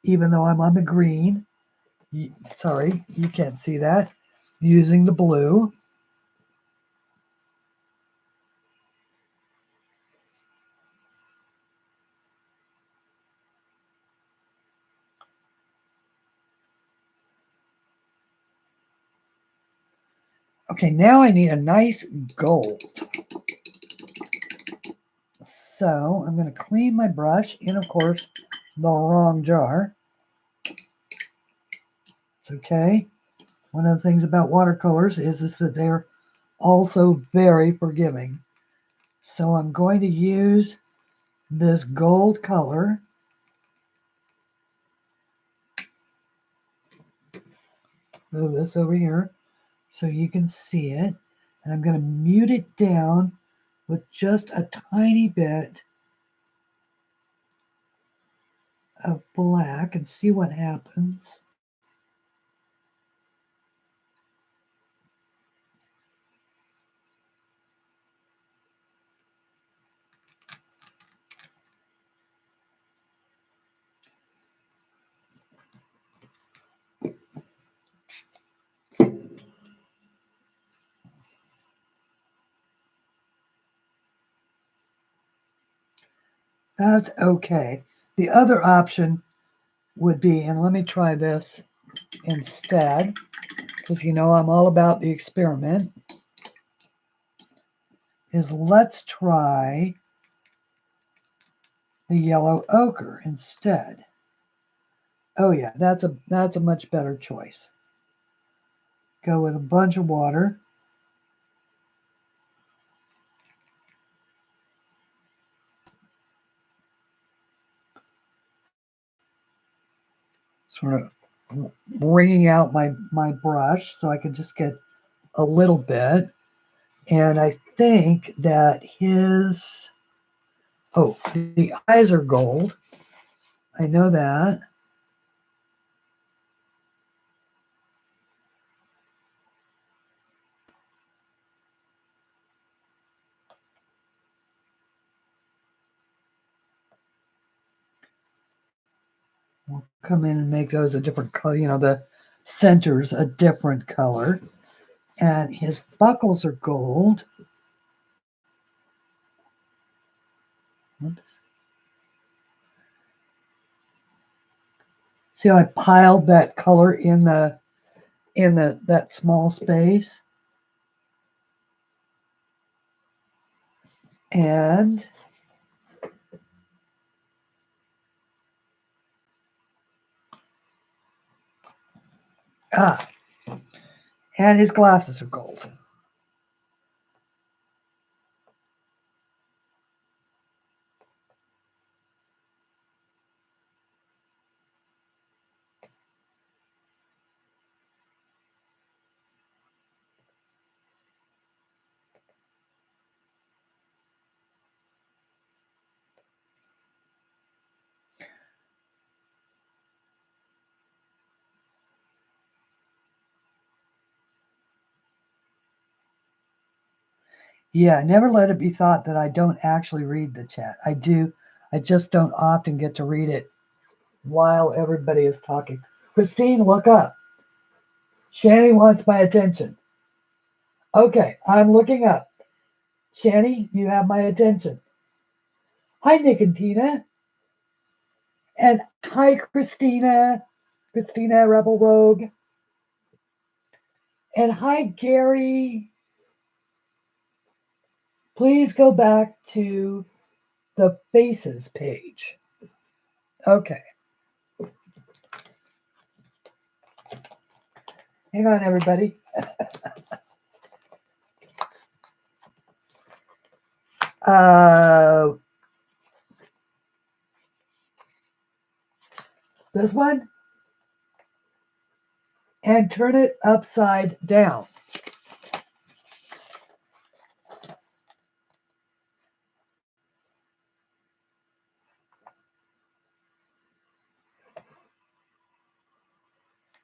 even though I'm on the green. Sorry, you can't see that. Using the blue. Okay, now I need a nice gold. So I'm going to clean my brush in, of course, the wrong jar. It's okay. One of the things about watercolors is that they're also very forgiving. So I'm going to use this gold color. Move this over here so you can see it. And I'm going to mute it down with just a tiny bit of black and see what happens. That's okay. The other option would be, and let me try this instead, because you know I'm all about the experiment, is let's try the yellow ochre instead. Oh yeah, that's a much better choice. Go with a bunch of water. Sort of wringing out my brush so I can just get a little bit. And I think that the eyes are gold. I know that. We'll come in and make those a different color. You know, the center's a different color. And his buckles are gold. Oops. See how I piled that color in that small space? And and his glasses are gold. Yeah, never let it be thought that I don't actually read the chat. I do. I just don't often get to read it while everybody is talking. Christine, look up. Shani wants my attention. Okay, I'm looking up. Shani, you have my attention. Hi, Nick and Tina. And hi, Christina. Christina Rebel Rogue. And hi, Gary. Please go back to the faces page. Okay. Hang on, everybody. This one, and turn it upside down.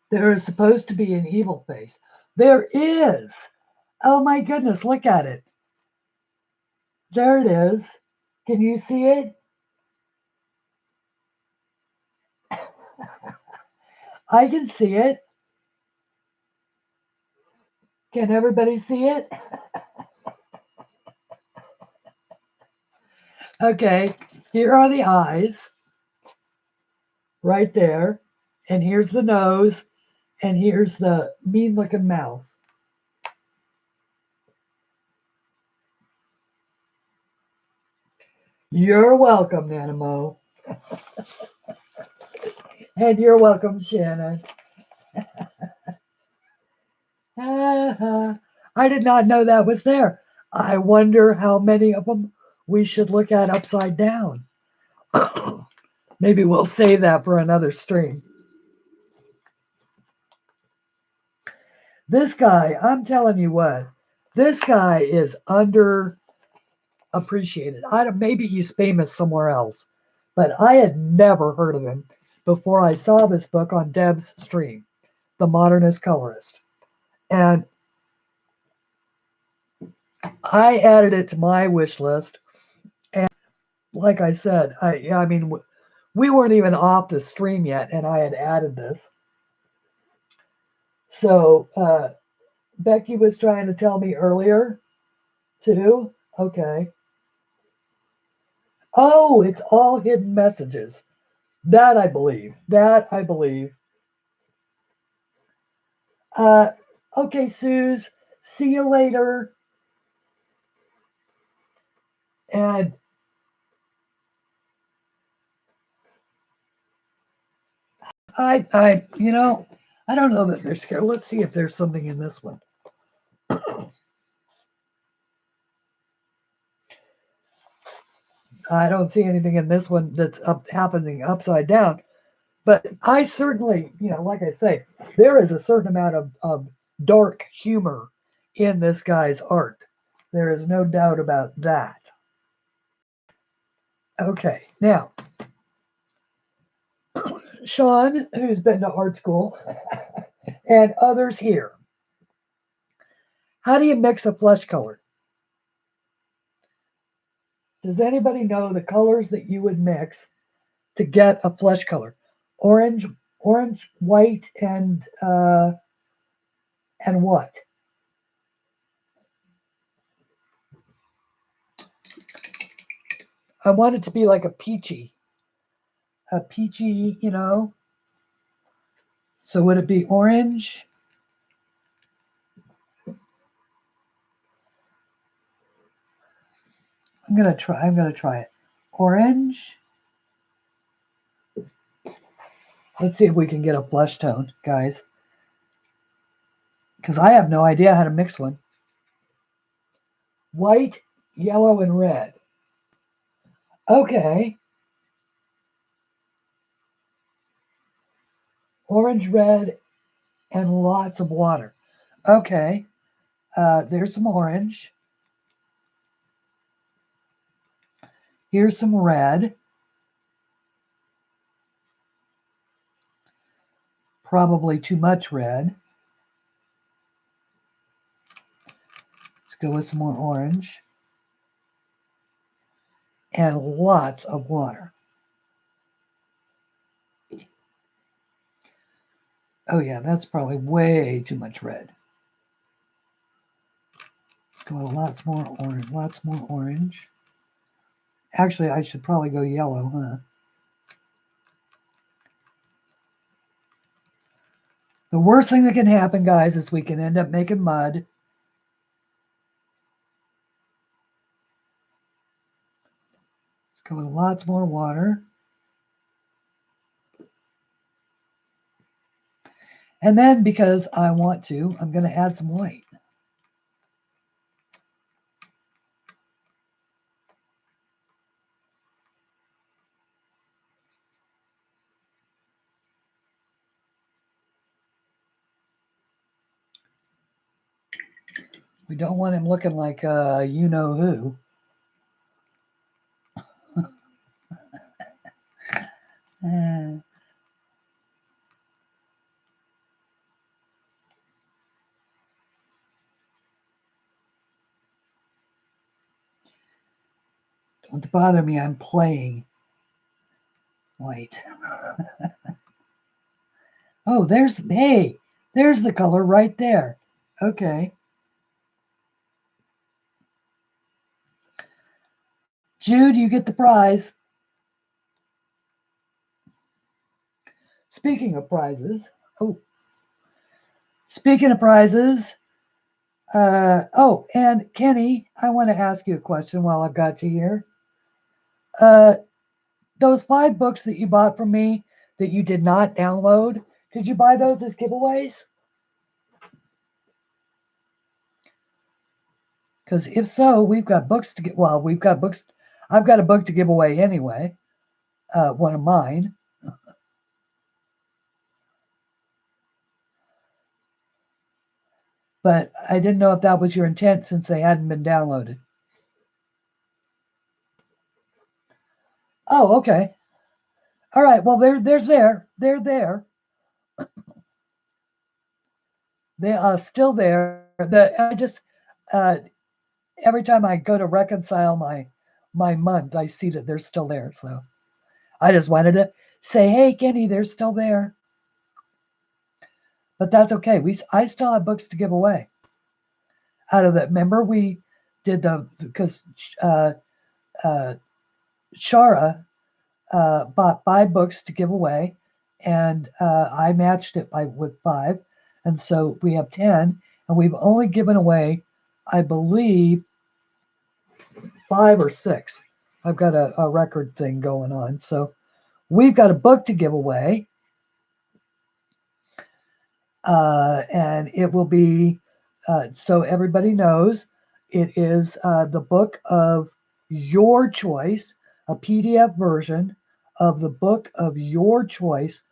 There is supposed to be an evil face. There is. Oh my goodness, look at it. There it is. Can you see it? I can see it. Can everybody see it? Okay, here are the eyes. Right there. And here's the nose. And here's the mean looking mouth. You're welcome, Nanamo. And you're welcome, Shannon. I did not know that was there. I wonder how many of them we should look at upside down. Maybe we'll save that for another stream. This guy, I'm telling you what, this guy is underappreciated. Maybe he's famous somewhere else, but I had never heard of him before I saw this book on Deb's stream, The Modernist Colorist. And I added it to my wish list. And like I said, I mean, we weren't even off the stream yet, and I had added this. So Becky was trying to tell me earlier, too. Okay. Oh, it's all hidden messages. That I believe. That I believe. Okay, Suze. See you later. And I don't know that they're scared. Let's see if there's something in this one. I don't see anything in this one that's happening upside down. But I certainly, like I say, there is a certain amount of dark humor in this guy's art. There is no doubt about that. Okay, now, Sean, who's been to art school, and others here, how do you mix a flesh color? Does anybody know the colors that you would mix to get a flesh color? Orange, white, and what? I want it to be like a peachy, So would it be orange? I'm gonna try it. Orange. Let's see if we can get a blush tone, guys. Because I have no idea how to mix one. White, yellow, and red. Okay. Orange, red, and lots of water. Okay. There's some orange. Here's some red. Probably too much red. Let's go with some more orange. And lots of water. Oh yeah, that's probably way too much red. Let's go with lots more orange. Actually, I should probably go yellow, huh? The worst thing that can happen, guys, is we can end up making mud. Go with lots more water. And then because I want to, I'm going to add some white. We don't want him looking like you-know-who. Don't bother me, I'm playing. White. Oh, there's the color right there. Okay. Jude, you get the prize. Speaking of prizes, and Kenny, I want to ask you a question while I've got you here. Those 5 books that you bought from me that you did not download, did you buy those as giveaways? Because if so, we've got books to get. Well, we've got books. I've got a book to give away anyway. One of mine. But I didn't know if that was your intent since they hadn't been downloaded. Oh, okay. All right. Well, they're there. They're there. They are still there. I just every time I go to reconcile my month, I see that they're still there. So I just wanted to say, hey, Kenny, they're still there. But that's okay. I still have books to give away. Out of that, remember we did because Shara bought 5 books to give away, and I matched it with 5, and so we have 10, and we've only given away, I believe, 5 or 6. I've got a record thing going on, so we've got a book to give away, and it will be so everybody knows it is the book of your choice, a PDF version of the book of your choice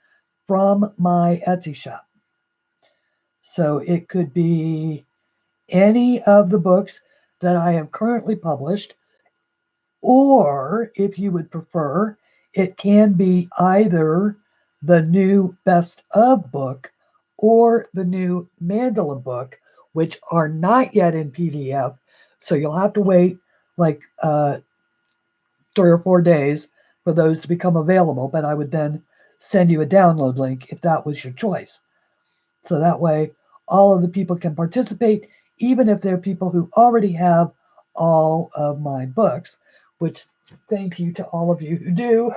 from my Etsy shop. So it could be any of the books that I have currently published, or if you would prefer, it can be either the new best of book or the new mandala book, which are not yet in PDF. So you'll have to wait like 3 or 4 days for those to become available. But I would then send you a download link if that was your choice. So that way, all of the people can participate, even if they're people who already have all of my books, which thank you to all of you who do.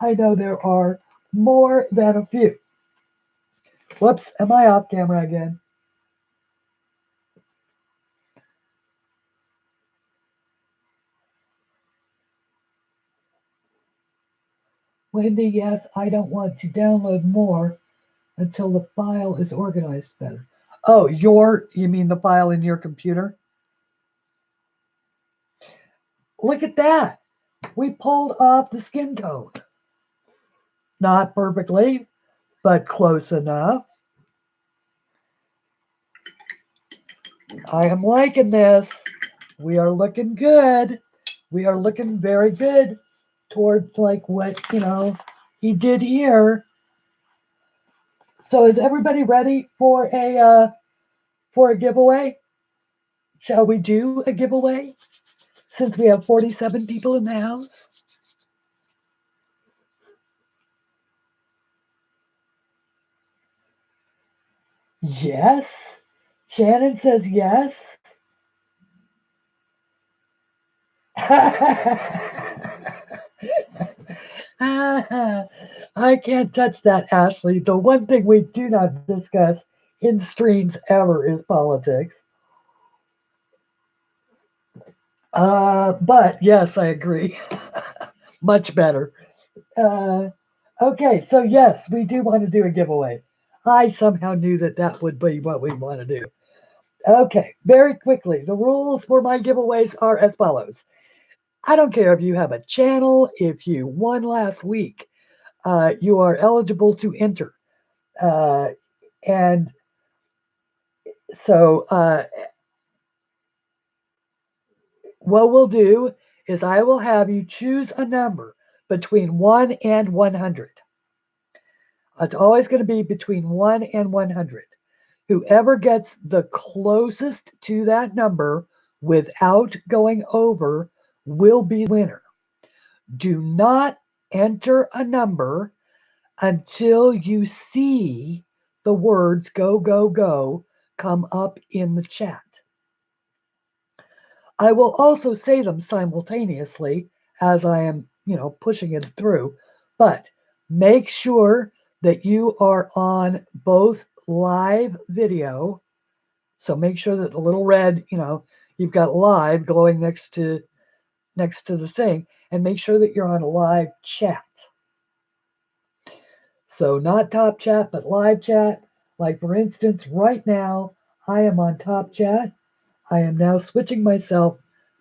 I know there are more than a few. Whoops, am I off camera again? Wendy, yes, I don't want to download more until the file is organized better. Oh, you mean the file in your computer? Look at that. We pulled off the skin tone. Not perfectly, but close enough. I am liking this. We are looking good. We are looking very good towards like what, he did here. So is everybody ready for a giveaway? Shall we do a giveaway since we have 47 people in the house? Yes. Shannon says yes. I can't touch that, Ashley. The one thing we do not discuss in streams ever is politics. But yes, I agree. Much better. Okay, so yes, we do want to do a giveaway. I somehow knew that that would be what we want to do. Okay, very quickly, the rules for my giveaways are as follows. I don't care if you have a channel, if you won last week, you are eligible to enter. Uh, and so what we'll do is I will have you choose a number between 1 and 100. It's always going to be between 1 and 100. Whoever gets the closest to that number without going over will be the winner. Do not enter a number until you see the words go, go, go come up in the chat. I will also say them simultaneously as I am, pushing it through, but make sure that you are on both live video. So make sure that the little red, you've got live glowing next to the thing, and make sure that you're on a live chat. So not top chat, but live chat. Like for instance, right now I am on top chat. I am now switching myself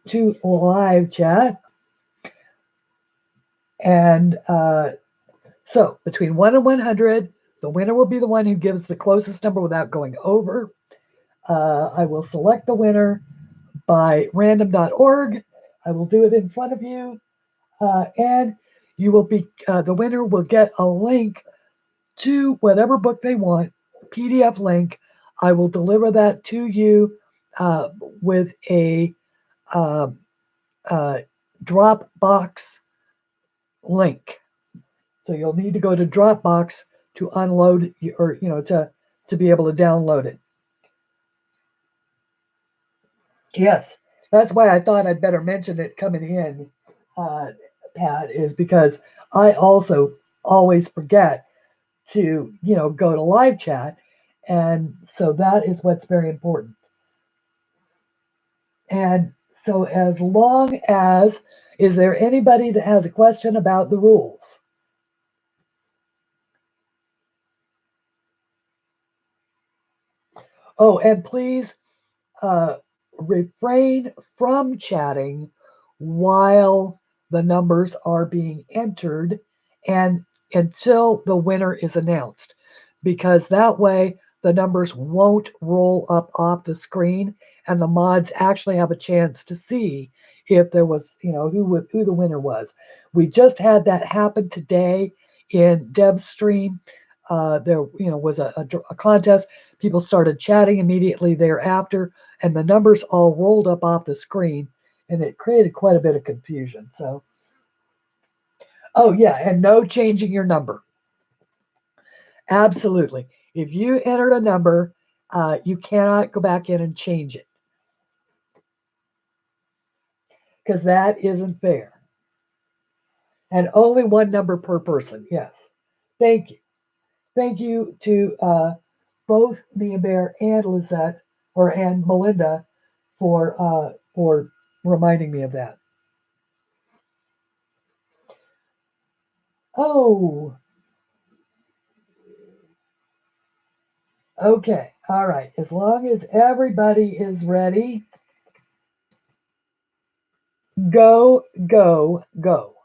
to live chat. And so between 1 and 100, the winner will be the one who gives the closest number without going over. I will select the winner by random.org. I will do it in front of you. And you will be, the winner will get a link to whatever book they want, PDF link. I will deliver that to you with a uh, Dropbox link. So you'll need to go to Dropbox to unload or to be able to download it. Yes, that's why I thought I'd better mention it coming in, Pat, is because I also always forget to go to live chat, and so that is what's very important. And so as long as, is there anybody that has a question about the rules? Oh, and please uh, refrain from chatting while the numbers are being entered and until the winner is announced, because that way the numbers won't roll up off the screen and the mods actually have a chance to see if there was, who the winner was. We just had that happen today in Deb's stream. There, was a contest. People started chatting immediately thereafter, and the numbers all rolled up off the screen, and it created quite a bit of confusion. So, oh yeah, and no changing your number. Absolutely. If you entered a number, you cannot go back in and change it because that isn't fair. And only one number per person. Yes. Thank you. Thank you to both Mia Bear and Lisette and Melinda for reminding me of that. Oh, okay. All right. As long as everybody is ready, go, go, go.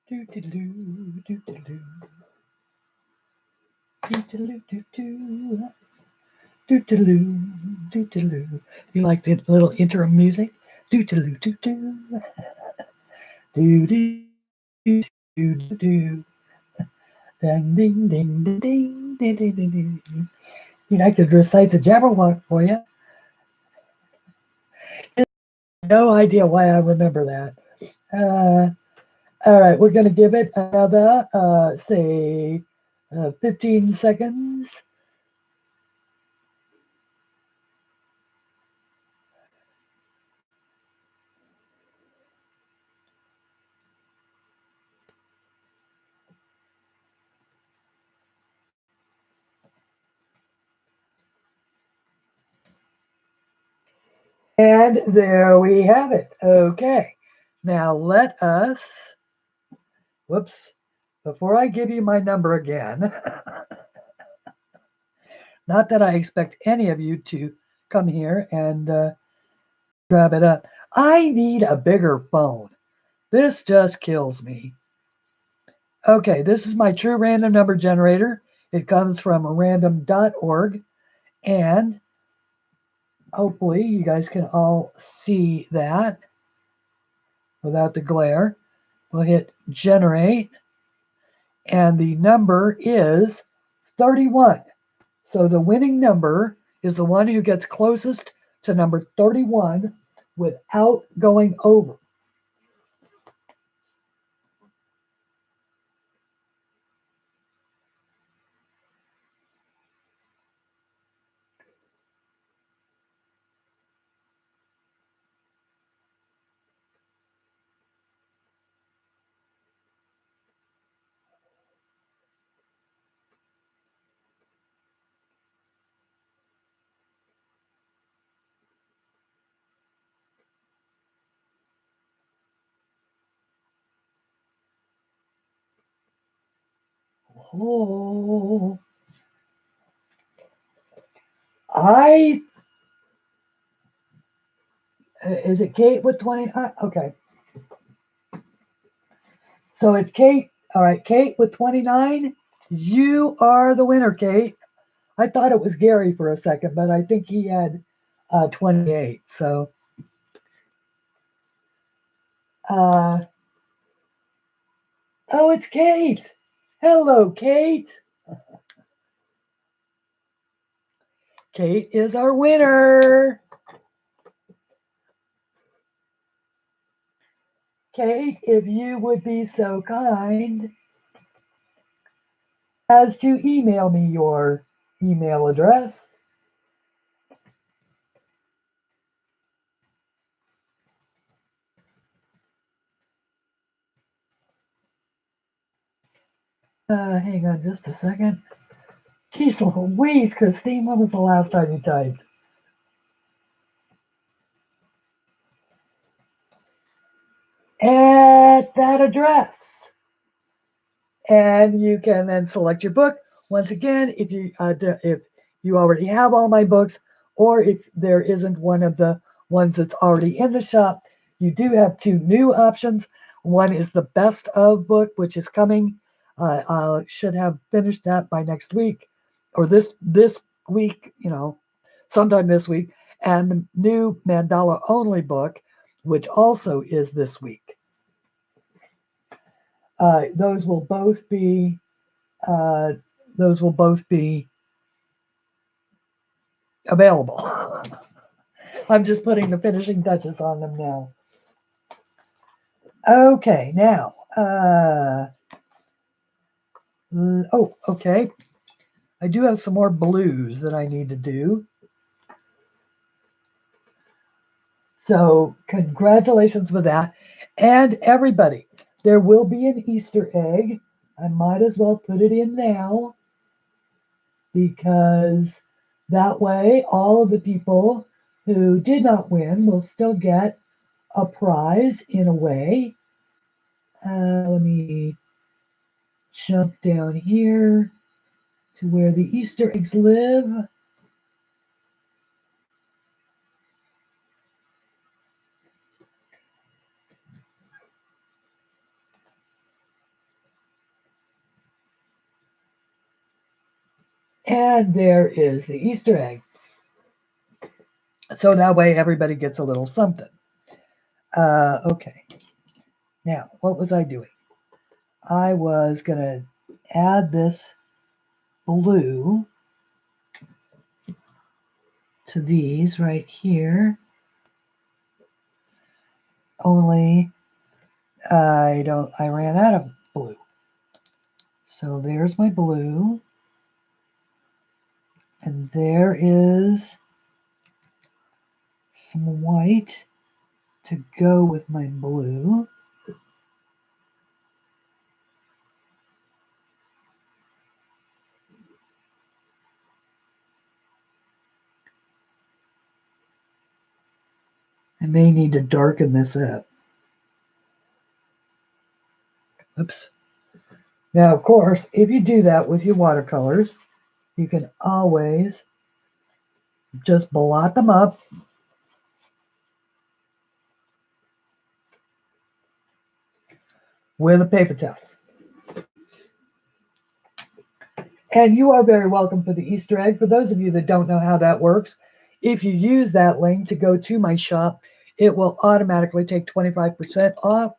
Do do do do do do do do do do do do do do do. You like the little interim music? Do do do do do do do do do. Ding ding ding ding ding ding ding ding ding. I could recite the Jabberwock for you. No idea why I remember that. Uh, all right, we're going to give it another, say, 15 seconds. And there we have it. Okay. Now let us, whoops, before I give you my number again, not that I expect any of you to come here and grab it up. I need a bigger phone. This just kills me. Okay, this is my true random number generator. It comes from random.org, and hopefully you guys can all see that without the glare. We'll hit generate, and the number is 31. So the winning number is the one who gets closest to number 31 without going over. Oh, I is it Kate with 20? Okay, so it's Kate. All right, Kate with 29. You are the winner, Kate. I thought it was Gary for a second, but I think he had 28. So, uh, oh, it's Kate. Hello, Kate. Kate is our winner. Kate, if you would be so kind as to email me your email address. Hang on just a second. Jeez Louise, Christine, when was the last time you typed? At that address. And you can then select your book. Once again, if you already have all my books, or if there isn't one of the ones that's already in the shop, you do have two new options. One is the best of book, which is coming. I should have finished that by next week, or this week, sometime this week. And the new mandala only book, which also is this week. Those will both be uh, those will both be available. I'm just putting the finishing touches on them now. Okay, now, okay. I do have some more blues that I need to do. So, congratulations with that. And everybody, there will be an Easter egg. I might as well put it in now because that way all of the people who did not win will still get a prize in a way. Let me jump down here to where the Easter eggs live. And there is the Easter egg. So that way everybody gets a little something. Okay. Now, what was I doing? I was going to add this blue to these right here. Only I ran out of blue. So there's my blue. And there is some white to go with my blue. I may need to darken this up. Oops. Now, of course, if you do that with your watercolors, you can always just blot them up with a paper towel. And you are very welcome for the Easter egg. For those of you that don't know how that works, if you use that link to go to my shop, it will automatically take 25% off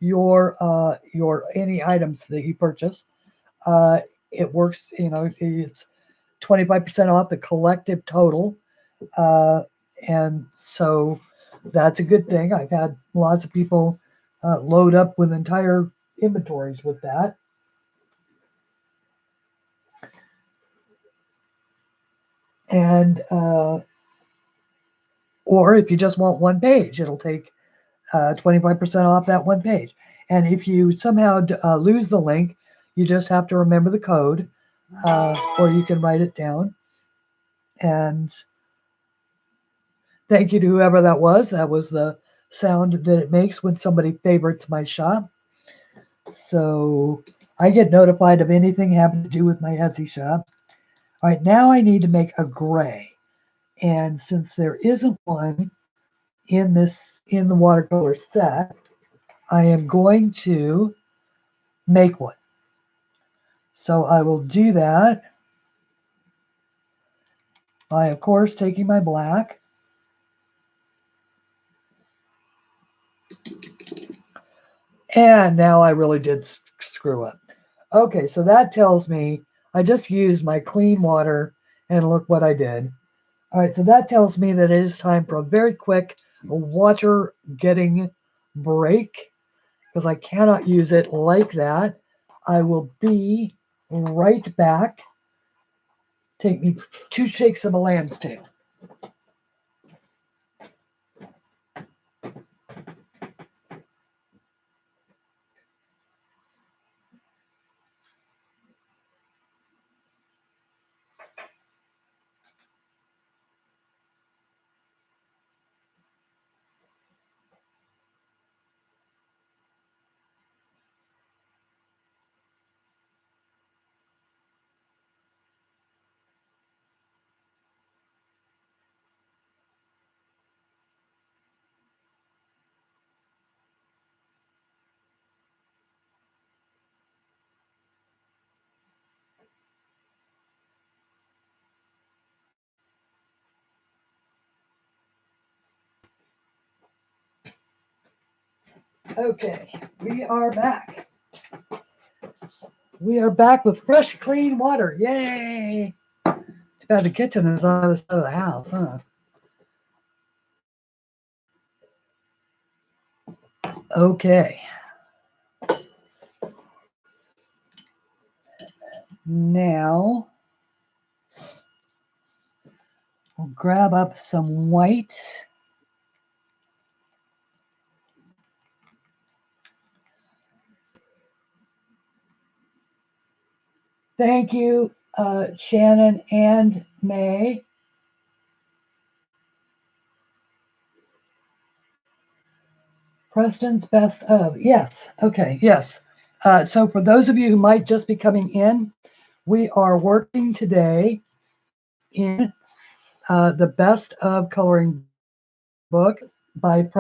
your any items that you purchase. It works, it's 25% off the collective total. And so that's a good thing. I've had lots of people load up with entire inventories with that. And or if you just want one page, it'll take 25% off that one page. And if you somehow lose the link, you just have to remember the code, or you can write it down. And thank you to whoever that was. That was the sound that it makes when somebody favorites my shop. So I get notified of anything having to do with my Etsy shop. All right, now I need to make a gray. And since there isn't one in the watercolor set, I am going to make one. So I will do that by, of course, taking my black. And now I really did screw up. Okay, so that tells me I just used my clean water, and look what I did. All right, so that tells me that it is time for a very quick water getting break, because I cannot use it like that. I will be right back. Take me 2 shakes of a lamb's tail. Okay, we are back. We are back with fresh, clean water. Yay! Too bad the kitchen is on the other side of the house, huh? Okay. Now, we'll grab up some white. Thank you, Shannon and May. Preston's best of. Yes. Okay. Yes. So for those of you who might just be coming in, we are working today in the Best of Coloring book by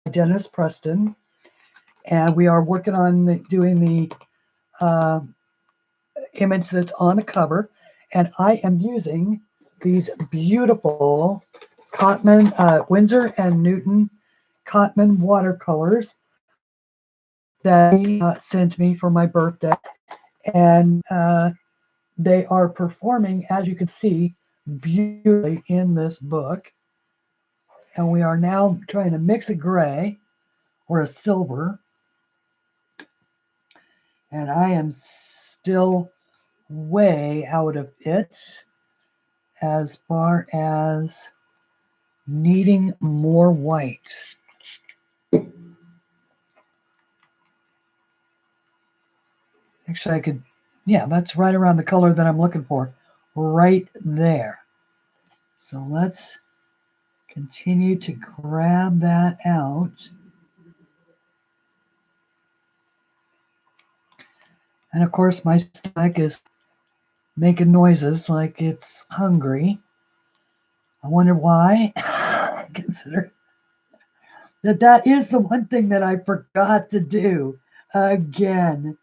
Dennis Preston. And we are working on doing the image that's on the cover. And I am using these beautiful Cotman, Winsor and Newton Cotman watercolors that he sent me for my birthday. And they are performing, as you can see, beautifully in this book. And we are now trying to mix a gray or a silver. And I am still way out of it as far as needing more white. Actually, I could, yeah, that's right around the color that I'm looking for, right there. So let's Continue to grab that out. And of course, my stomach is making noises like it's hungry. I wonder why. Consider that is the one thing that I forgot to do again.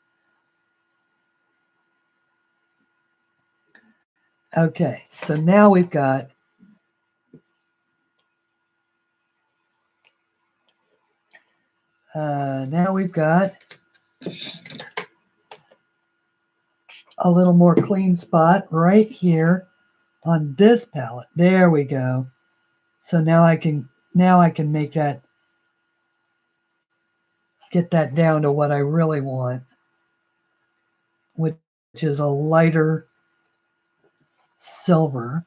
Okay, so now we've got a little more clean spot right here on this palette. There we go. So now I can make that, get that down to what I really want, which is a lighter silver.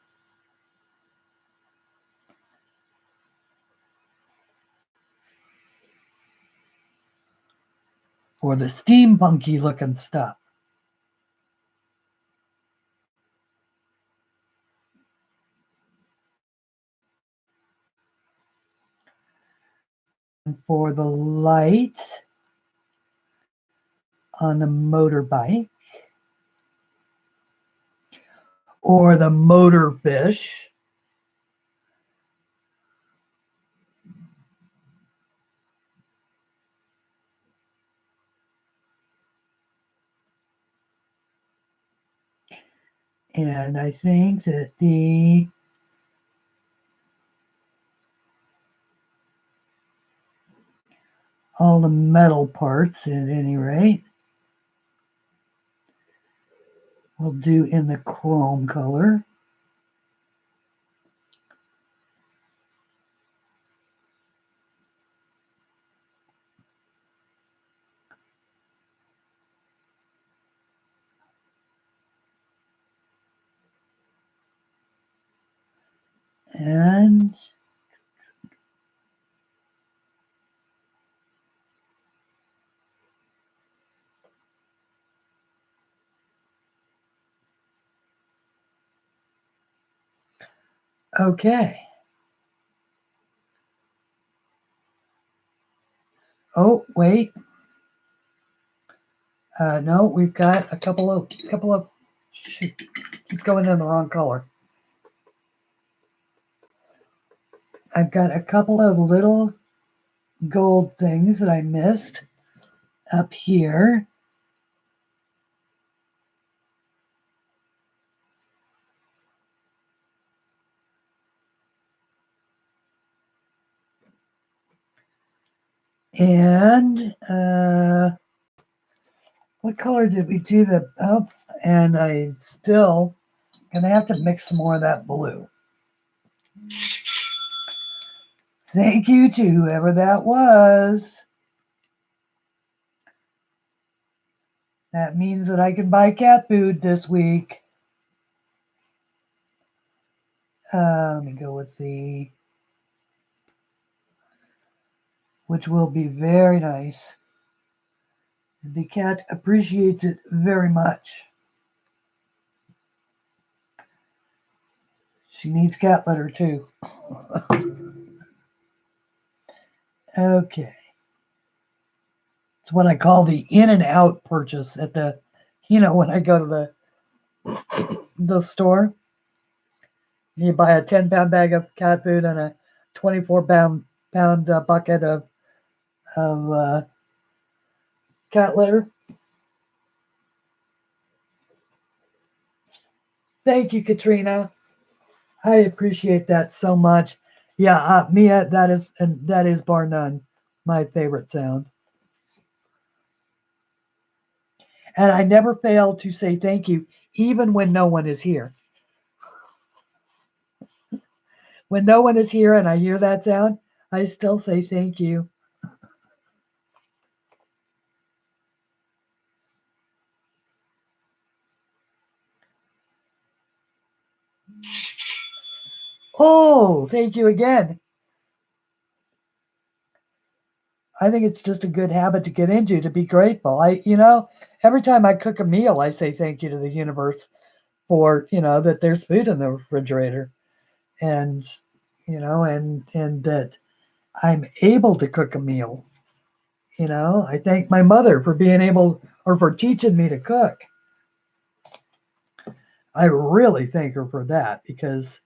For the steampunky looking stuff. And for the light on the motorbike or the motor fish. And I think that all the metal parts, at any rate, we'll do in the chrome color. And okay. Oh, wait. No, we've got a couple of, shoot, keep going in the wrong color. I've got a couple of little gold things that I missed up here. And what color did we do the, oh, and I still gonna have to mix some more of that blue. Thank you to whoever that was. That means that I can buy cat food this week. Let me go with the, which will be very nice. The cat appreciates it very much. She needs cat litter too. Okay. It's what I call the in and out purchase at the, when I go to the store. You buy a 10-pound bag of cat food and a 24-pound bucket of cat litter. Thank you, Katrina. I appreciate that so much. Yeah, Mia, that is bar none my favorite sound. And I never fail to say thank you, even when no one is here. When no one is here and I hear that sound, I still say thank you. Oh, thank you again. I think it's just a good habit to get into, to be grateful. Every time I cook a meal, I say thank you to the universe for, that there's food in the refrigerator. And and that I'm able to cook a meal. I thank my mother for being able or for teaching me to cook. I really thank her for that because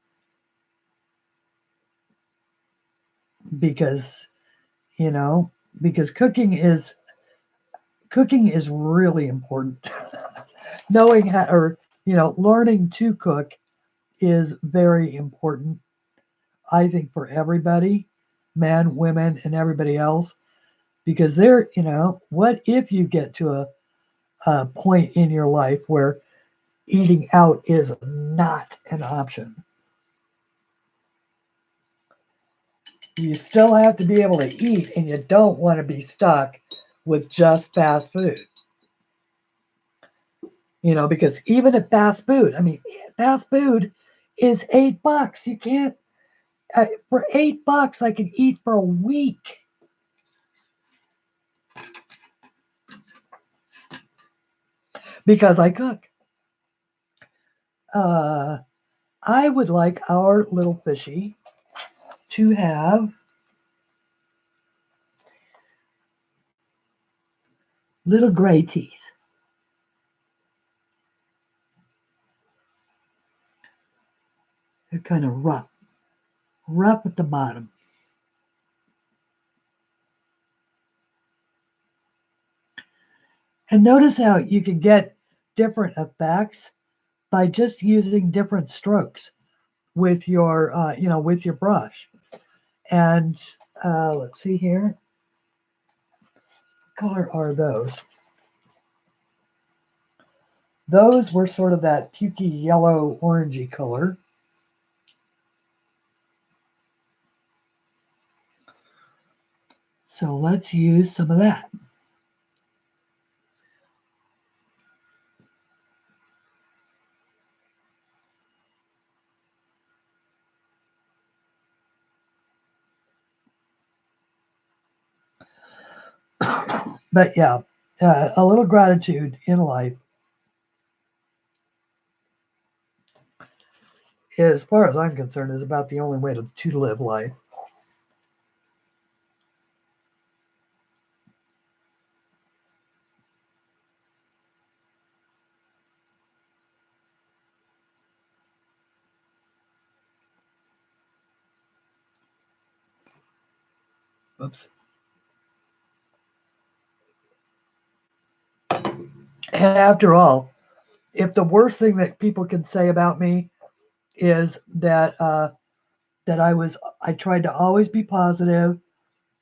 you know because cooking is really important. Knowing how or learning to cook is very important, I think, for everybody, men, women, and everybody else, because what if you get to a point in your life where eating out is not an option? You still have to be able to eat, and you don't want to be stuck with just fast food. Because even at fast food, I mean, fast food is $8. You can't, for $8, I can eat for a week because I cook. Uh, I would like our little fishy to have little gray teeth. They're kind of rough at the bottom. And notice how you can get different effects by just using different strokes with your brush. And let's see here. What color are those? Those were sort of that pukey yellow orangey color. So let's use some of that. But yeah, a little gratitude in life, as far as I'm concerned, is about the only way to live life. Oops. And after all, if the worst thing that people can say about me is that I tried to always be positive,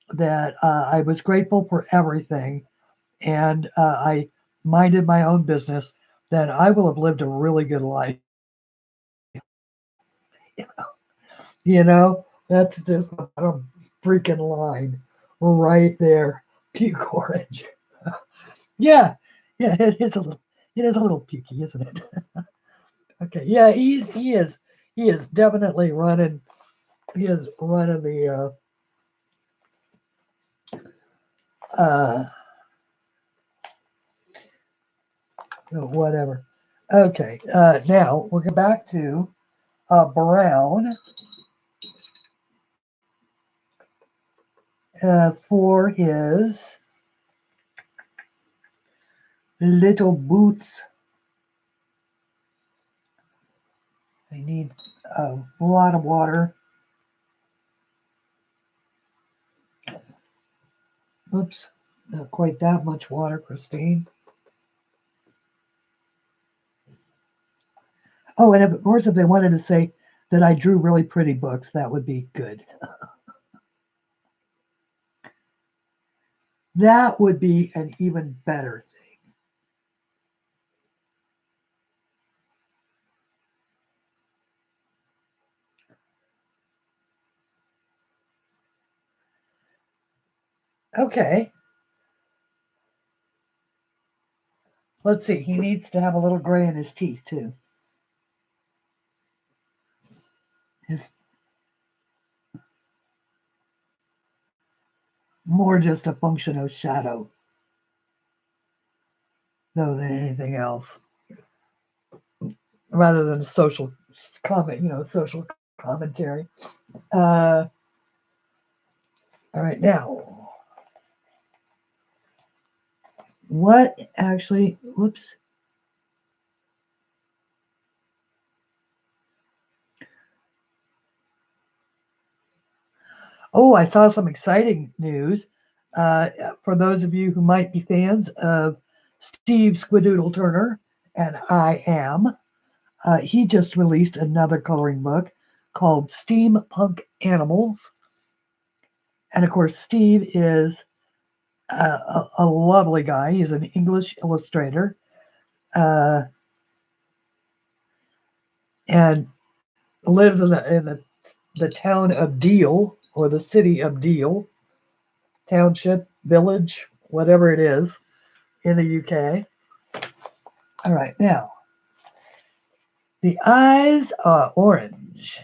that I was grateful for everything, and I minded my own business, then I will have lived a really good life. That's just the bottom freaking line right there. Puke orange. Yeah, yeah, it is a little pukey, isn't it? Okay, yeah, he is definitely running. He is running the uh whatever. Okay, now we're going back to brown for his little boots. I need a lot of water. Oops, not quite that much water, Christine. Oh, and of course, if they wanted to say that I drew really pretty books, that would be good. That would be an even better thing. Okay, let's see. He needs to have a little gray in his teeth, too. His more just a function of shadow, though, than anything else, rather than a social comment, social commentary. All right, now, what actually, whoops. Oh, I saw some exciting news. For those of you who might be fans of Steve Squidoodle Turner, and I am, he just released another coloring book called Steampunk Animals. And of course, Steve is a lovely guy. He's an English illustrator. And lives in the town of Deal, or the city of Deal, township, village, whatever it is, in the UK. All right, now, the eyes are orange.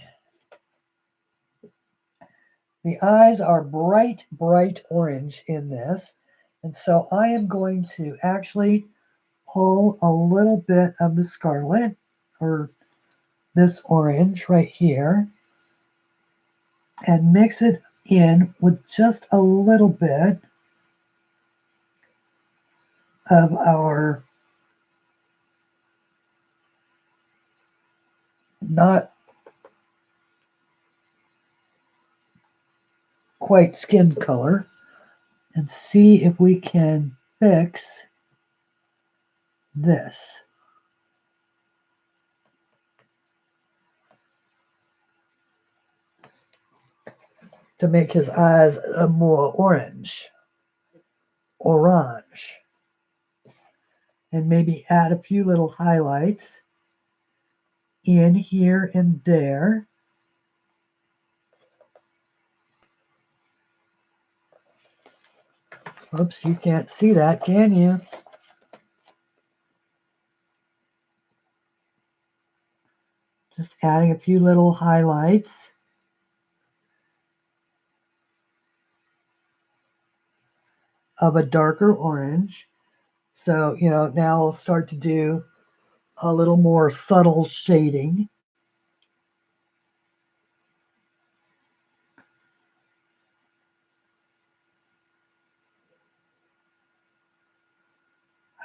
The eyes are bright, bright orange in this. And so I am going to actually pull a little bit of the scarlet, or this orange right here, and mix it in with just a little bit of our not quite skin color, and see if we can fix this to make his eyes more orange, and maybe add a few little highlights in here and there. Oops, you can't see that, can you? Just adding a few little highlights. Of a darker orange. So, now I'll start to do a little more subtle shading.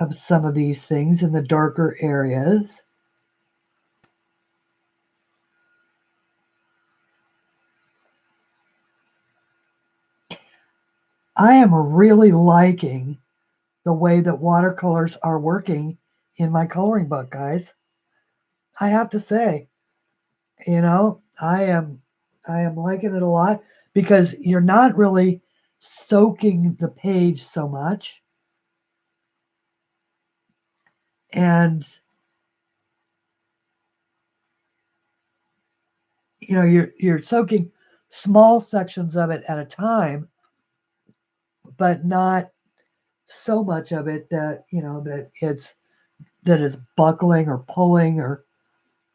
Of some of these things in the darker areas. I am really liking the way that watercolors are working in my coloring book, guys. I have to say, I am liking it a lot because you're not really soaking the page so much. And you're soaking small sections of it at a time, but not so much of it that it's buckling or pulling or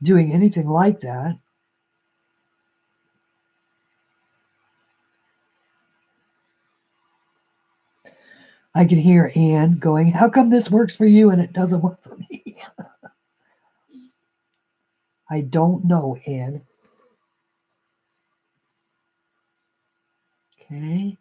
doing anything like that. I can hear Anne going, "How come this works for you and it doesn't work for me?" I don't know, Anne. Okay.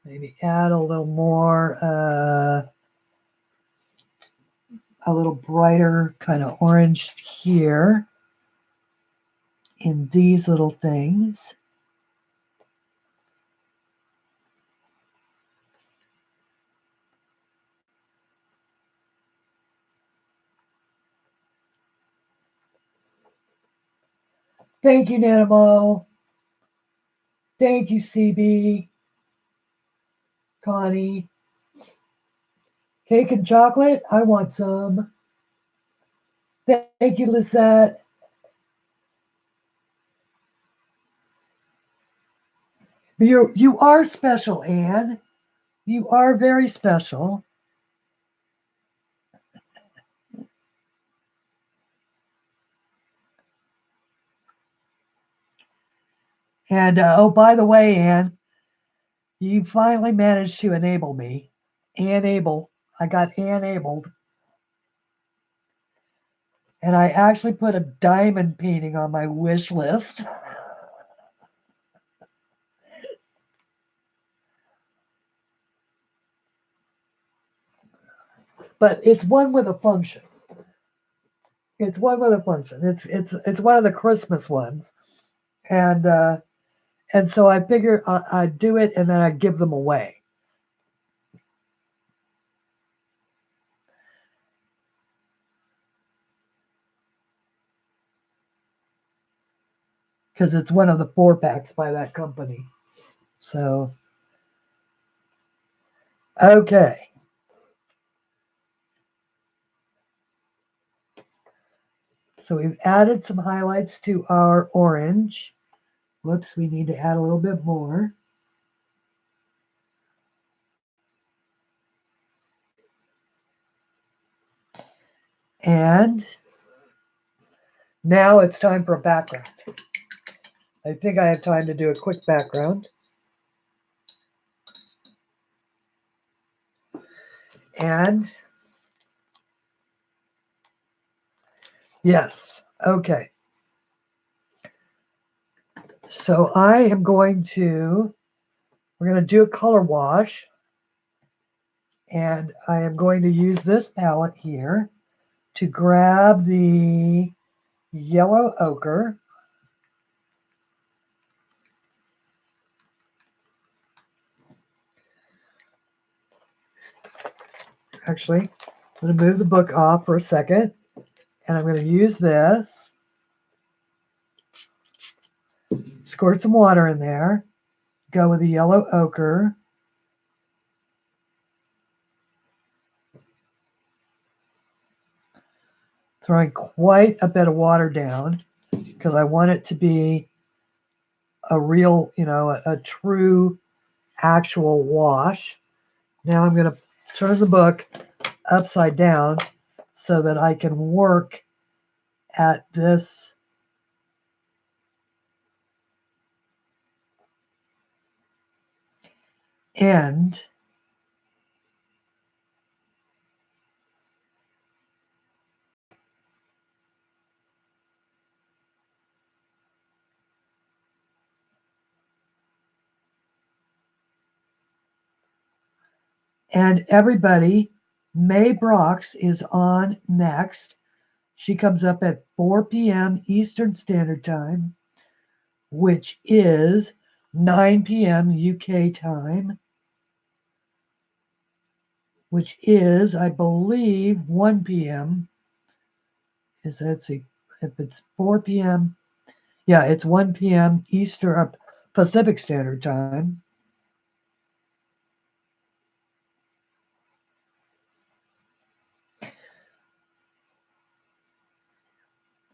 Maybe add a little more, a little brighter kind of orange here in these little things. Thank you, Nanimo. Thank you, CB, Connie. Cake and chocolate? I want some. Thank you, Lisette. You are special, Anne. You are very special. And oh, by the way, Anne, You finally managed to enable me. Enable. I got enabled. And I actually put a diamond painting on my wish list. But it's one with a function. It's one with a function. It's one of the Christmas ones. And so I figure I'd do it and then I'd give them away. Because it's one of the 4-packs by that company. So, okay. So we've added some highlights to our orange. Whoops, we need to add a little bit more. And now it's time for a background. I think I have time to do a quick background. And yes, okay. So we're going to do a color wash. And I am going to use this palette here to grab the yellow ochre. Actually, I'm going to move the book off for a second. And I'm going to use this. Squirt some water in there. Go with the yellow ochre. Throwing quite a bit of water down because I want it to be a real, a true actual wash. Now I'm going to turn the book upside down so that I can work at this end. And everybody, May Brox is on next. She comes up at 4 p.m. Eastern Standard Time, which is 9 p.m. UK time, which is, I believe, 1 p.m. Let's see, if it's 4 p.m. Yeah, it's 1 p.m. Eastern Pacific Standard Time.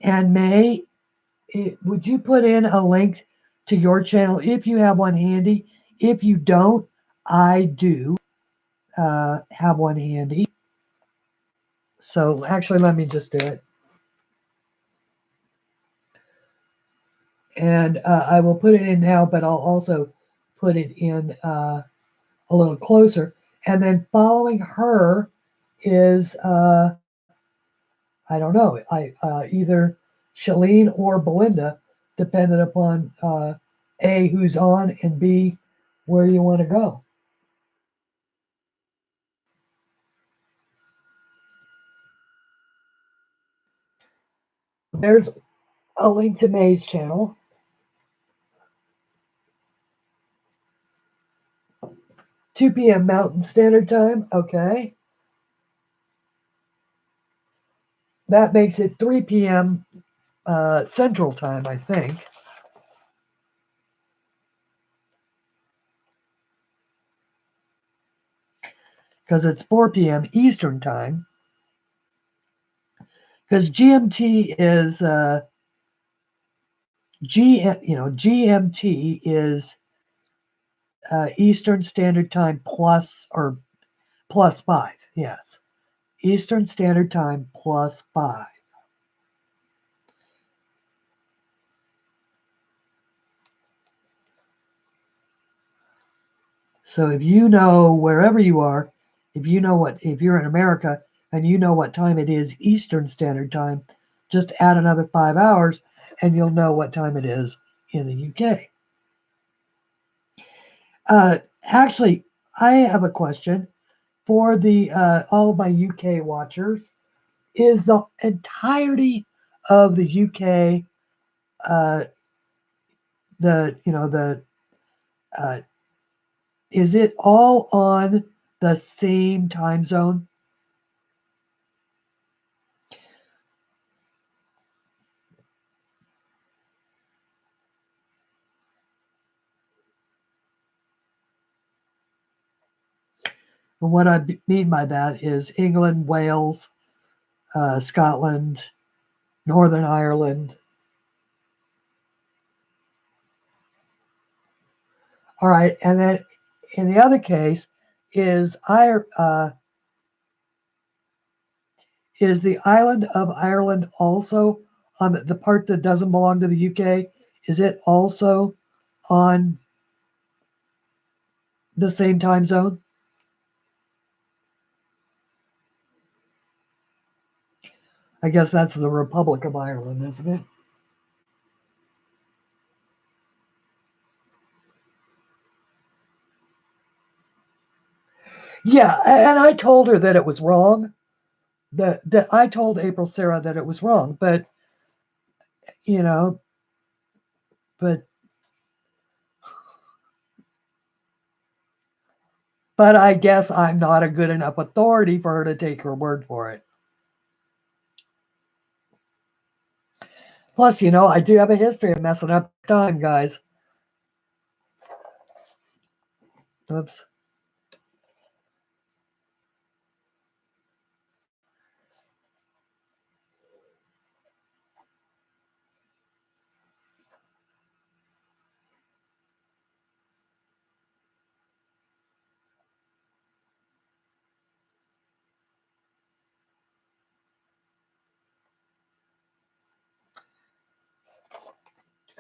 And May, would you put in a link to your channel if you have one handy? If you don't, I do have one handy. So actually, let me just do it. And I will put it in now, but I'll also put it in a little closer. And then following her is, I don't know, either Shalene or Belinda, depending upon A, who's on, and B, where you want to go. There's a link to May's channel. 2 p.m. Mountain Standard Time. Okay. That makes it 3 p.m. Central Time, I think. Because it's 4 p.m. Eastern Time. Because GMT is GMT is Eastern Standard Time plus 5. Yes, Eastern Standard Time plus 5. So if you know wherever you are, if you're in America and you know what time it is Eastern Standard Time, just add another 5 hours and you'll know what time it is in the UK. Actually, I have a question for the all of my UK watchers. Is the entirety of the UK the is it all on the same time zone? And what I mean by that is England, Wales, Scotland, Northern Ireland. All right, and then in the other case, is is the island of Ireland also on the part that doesn't belong to the UK? Is it also on the same time zone? I guess that's the Republic of Ireland, isn't it? Yeah, and I told her that it was wrong. That I told April Sarah that it was wrong, but you know, but but I guess I'm not a good enough authority for her to take her word for it. Plus, I do have a history of messing up time, guys. Oops.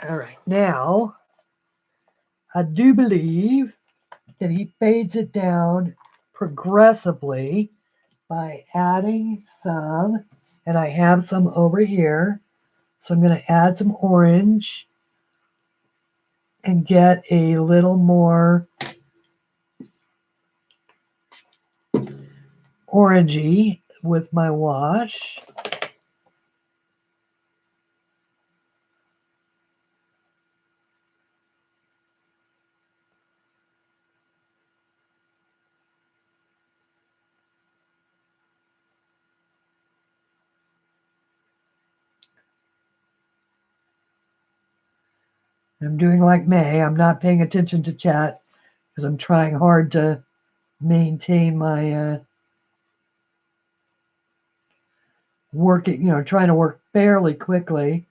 All right, now I do believe that he fades it down progressively by adding some, and I have some over here. So I'm going to add some orange and get a little more orangey with my wash. I'm doing like May. I'm not paying attention to chat because I'm trying hard to maintain my working, trying to work fairly quickly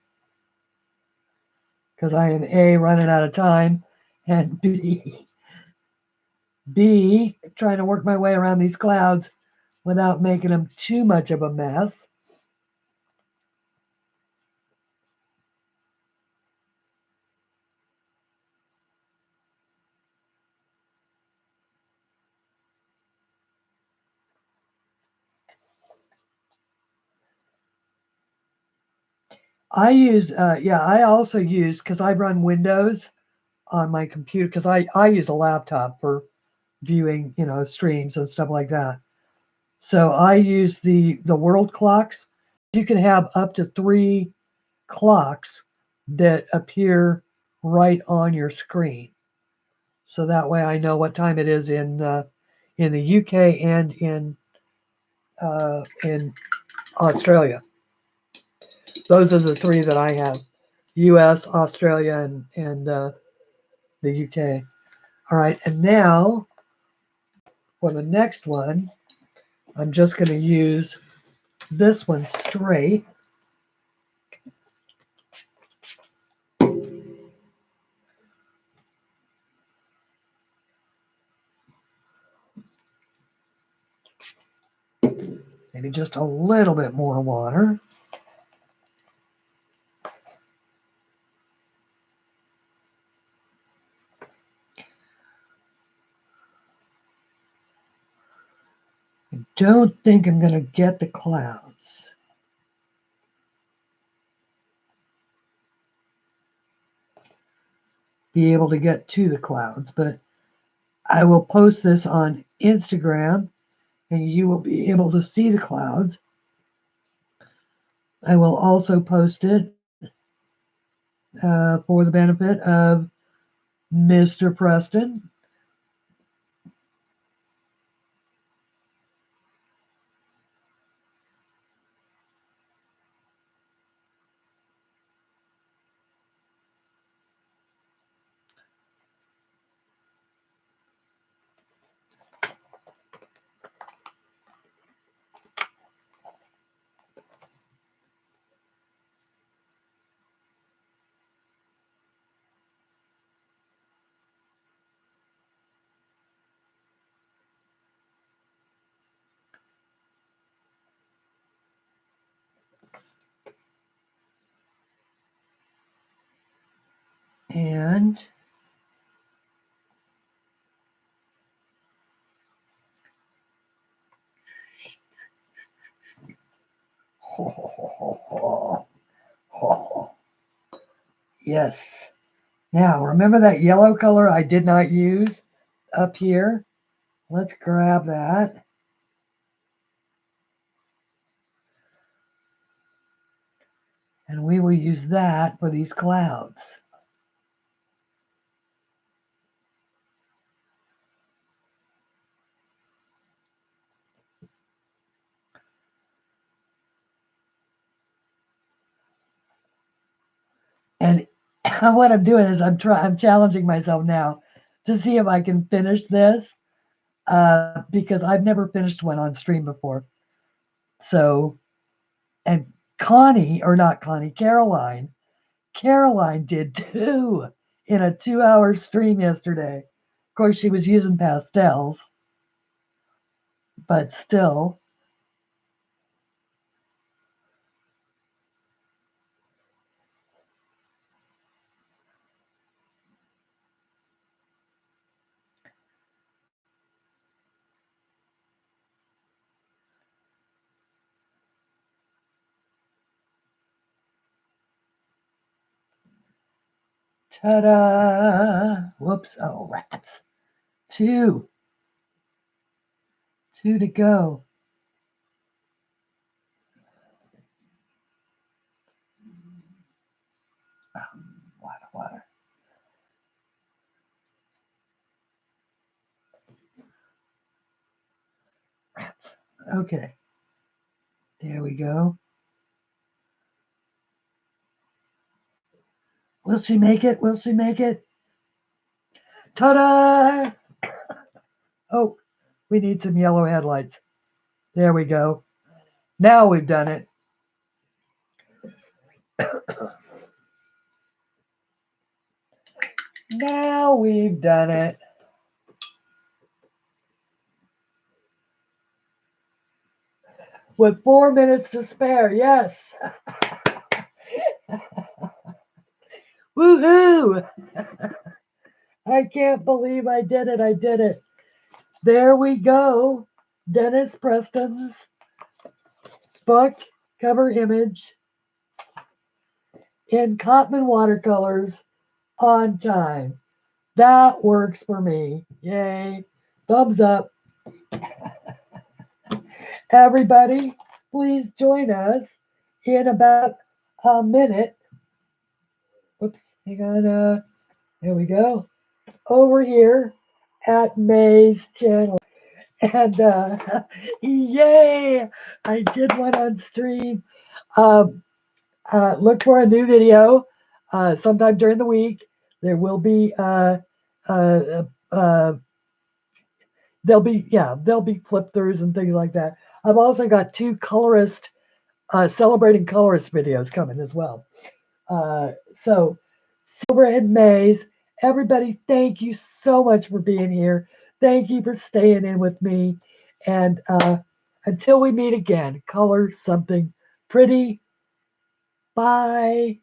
because I am A, running out of time, and B, trying to work my way around these clouds without making them too much of a mess. I also use, because I run Windows on my computer, because I use a laptop for viewing, streams and stuff like that. So I use the world clocks. You can have up to 3 clocks that appear right on your screen. So that way I know what time it is in the UK and in Australia. Those are the 3 that I have: US, Australia, and the UK. All right, and now for the next one, I'm just going to use this one straight. Maybe just a little bit more water. I don't think I'm going to get the clouds. Be able to get to the clouds, but I will post this on Instagram and you will be able to see the clouds. I will also post it for the benefit of Mr. Preston. And yes. Now, remember that yellow color I did not use up here? Let's grab that. And we will use that for these clouds. And what I'm doing is I'm challenging myself now to see if I can finish this because I've never finished one on stream before. So, and Caroline did 2 in a 2-hour stream yesterday. Of course, she was using pastels, but still. Ta-da! Whoops. Oh, rats. 2. 2 to go. Water. Rats. Okay. There we go. Will she make it? Will she make it? Ta-da! Oh, we need some yellow headlights. There we go. Now we've done it. Now we've done it. With 4 minutes to spare, yes. Woohoo! I can't believe I did it. I did it. There we go. Dennis Preston's book cover image in Cotman watercolors on time. That works for me. Yay. Thumbs up. Everybody, please join us in about a minute. Oops, hang on. There we go. Over here at May's channel. And yay! I did one on stream. Look for a new video sometime during the week. There will be there'll be flip throughs and things like that. I've also got 2 colorist celebrating colorist videos coming as well. So Silverhead Maze, everybody, thank you so much for being here. Thank you for staying in with me. And until we meet again, color something pretty. Bye.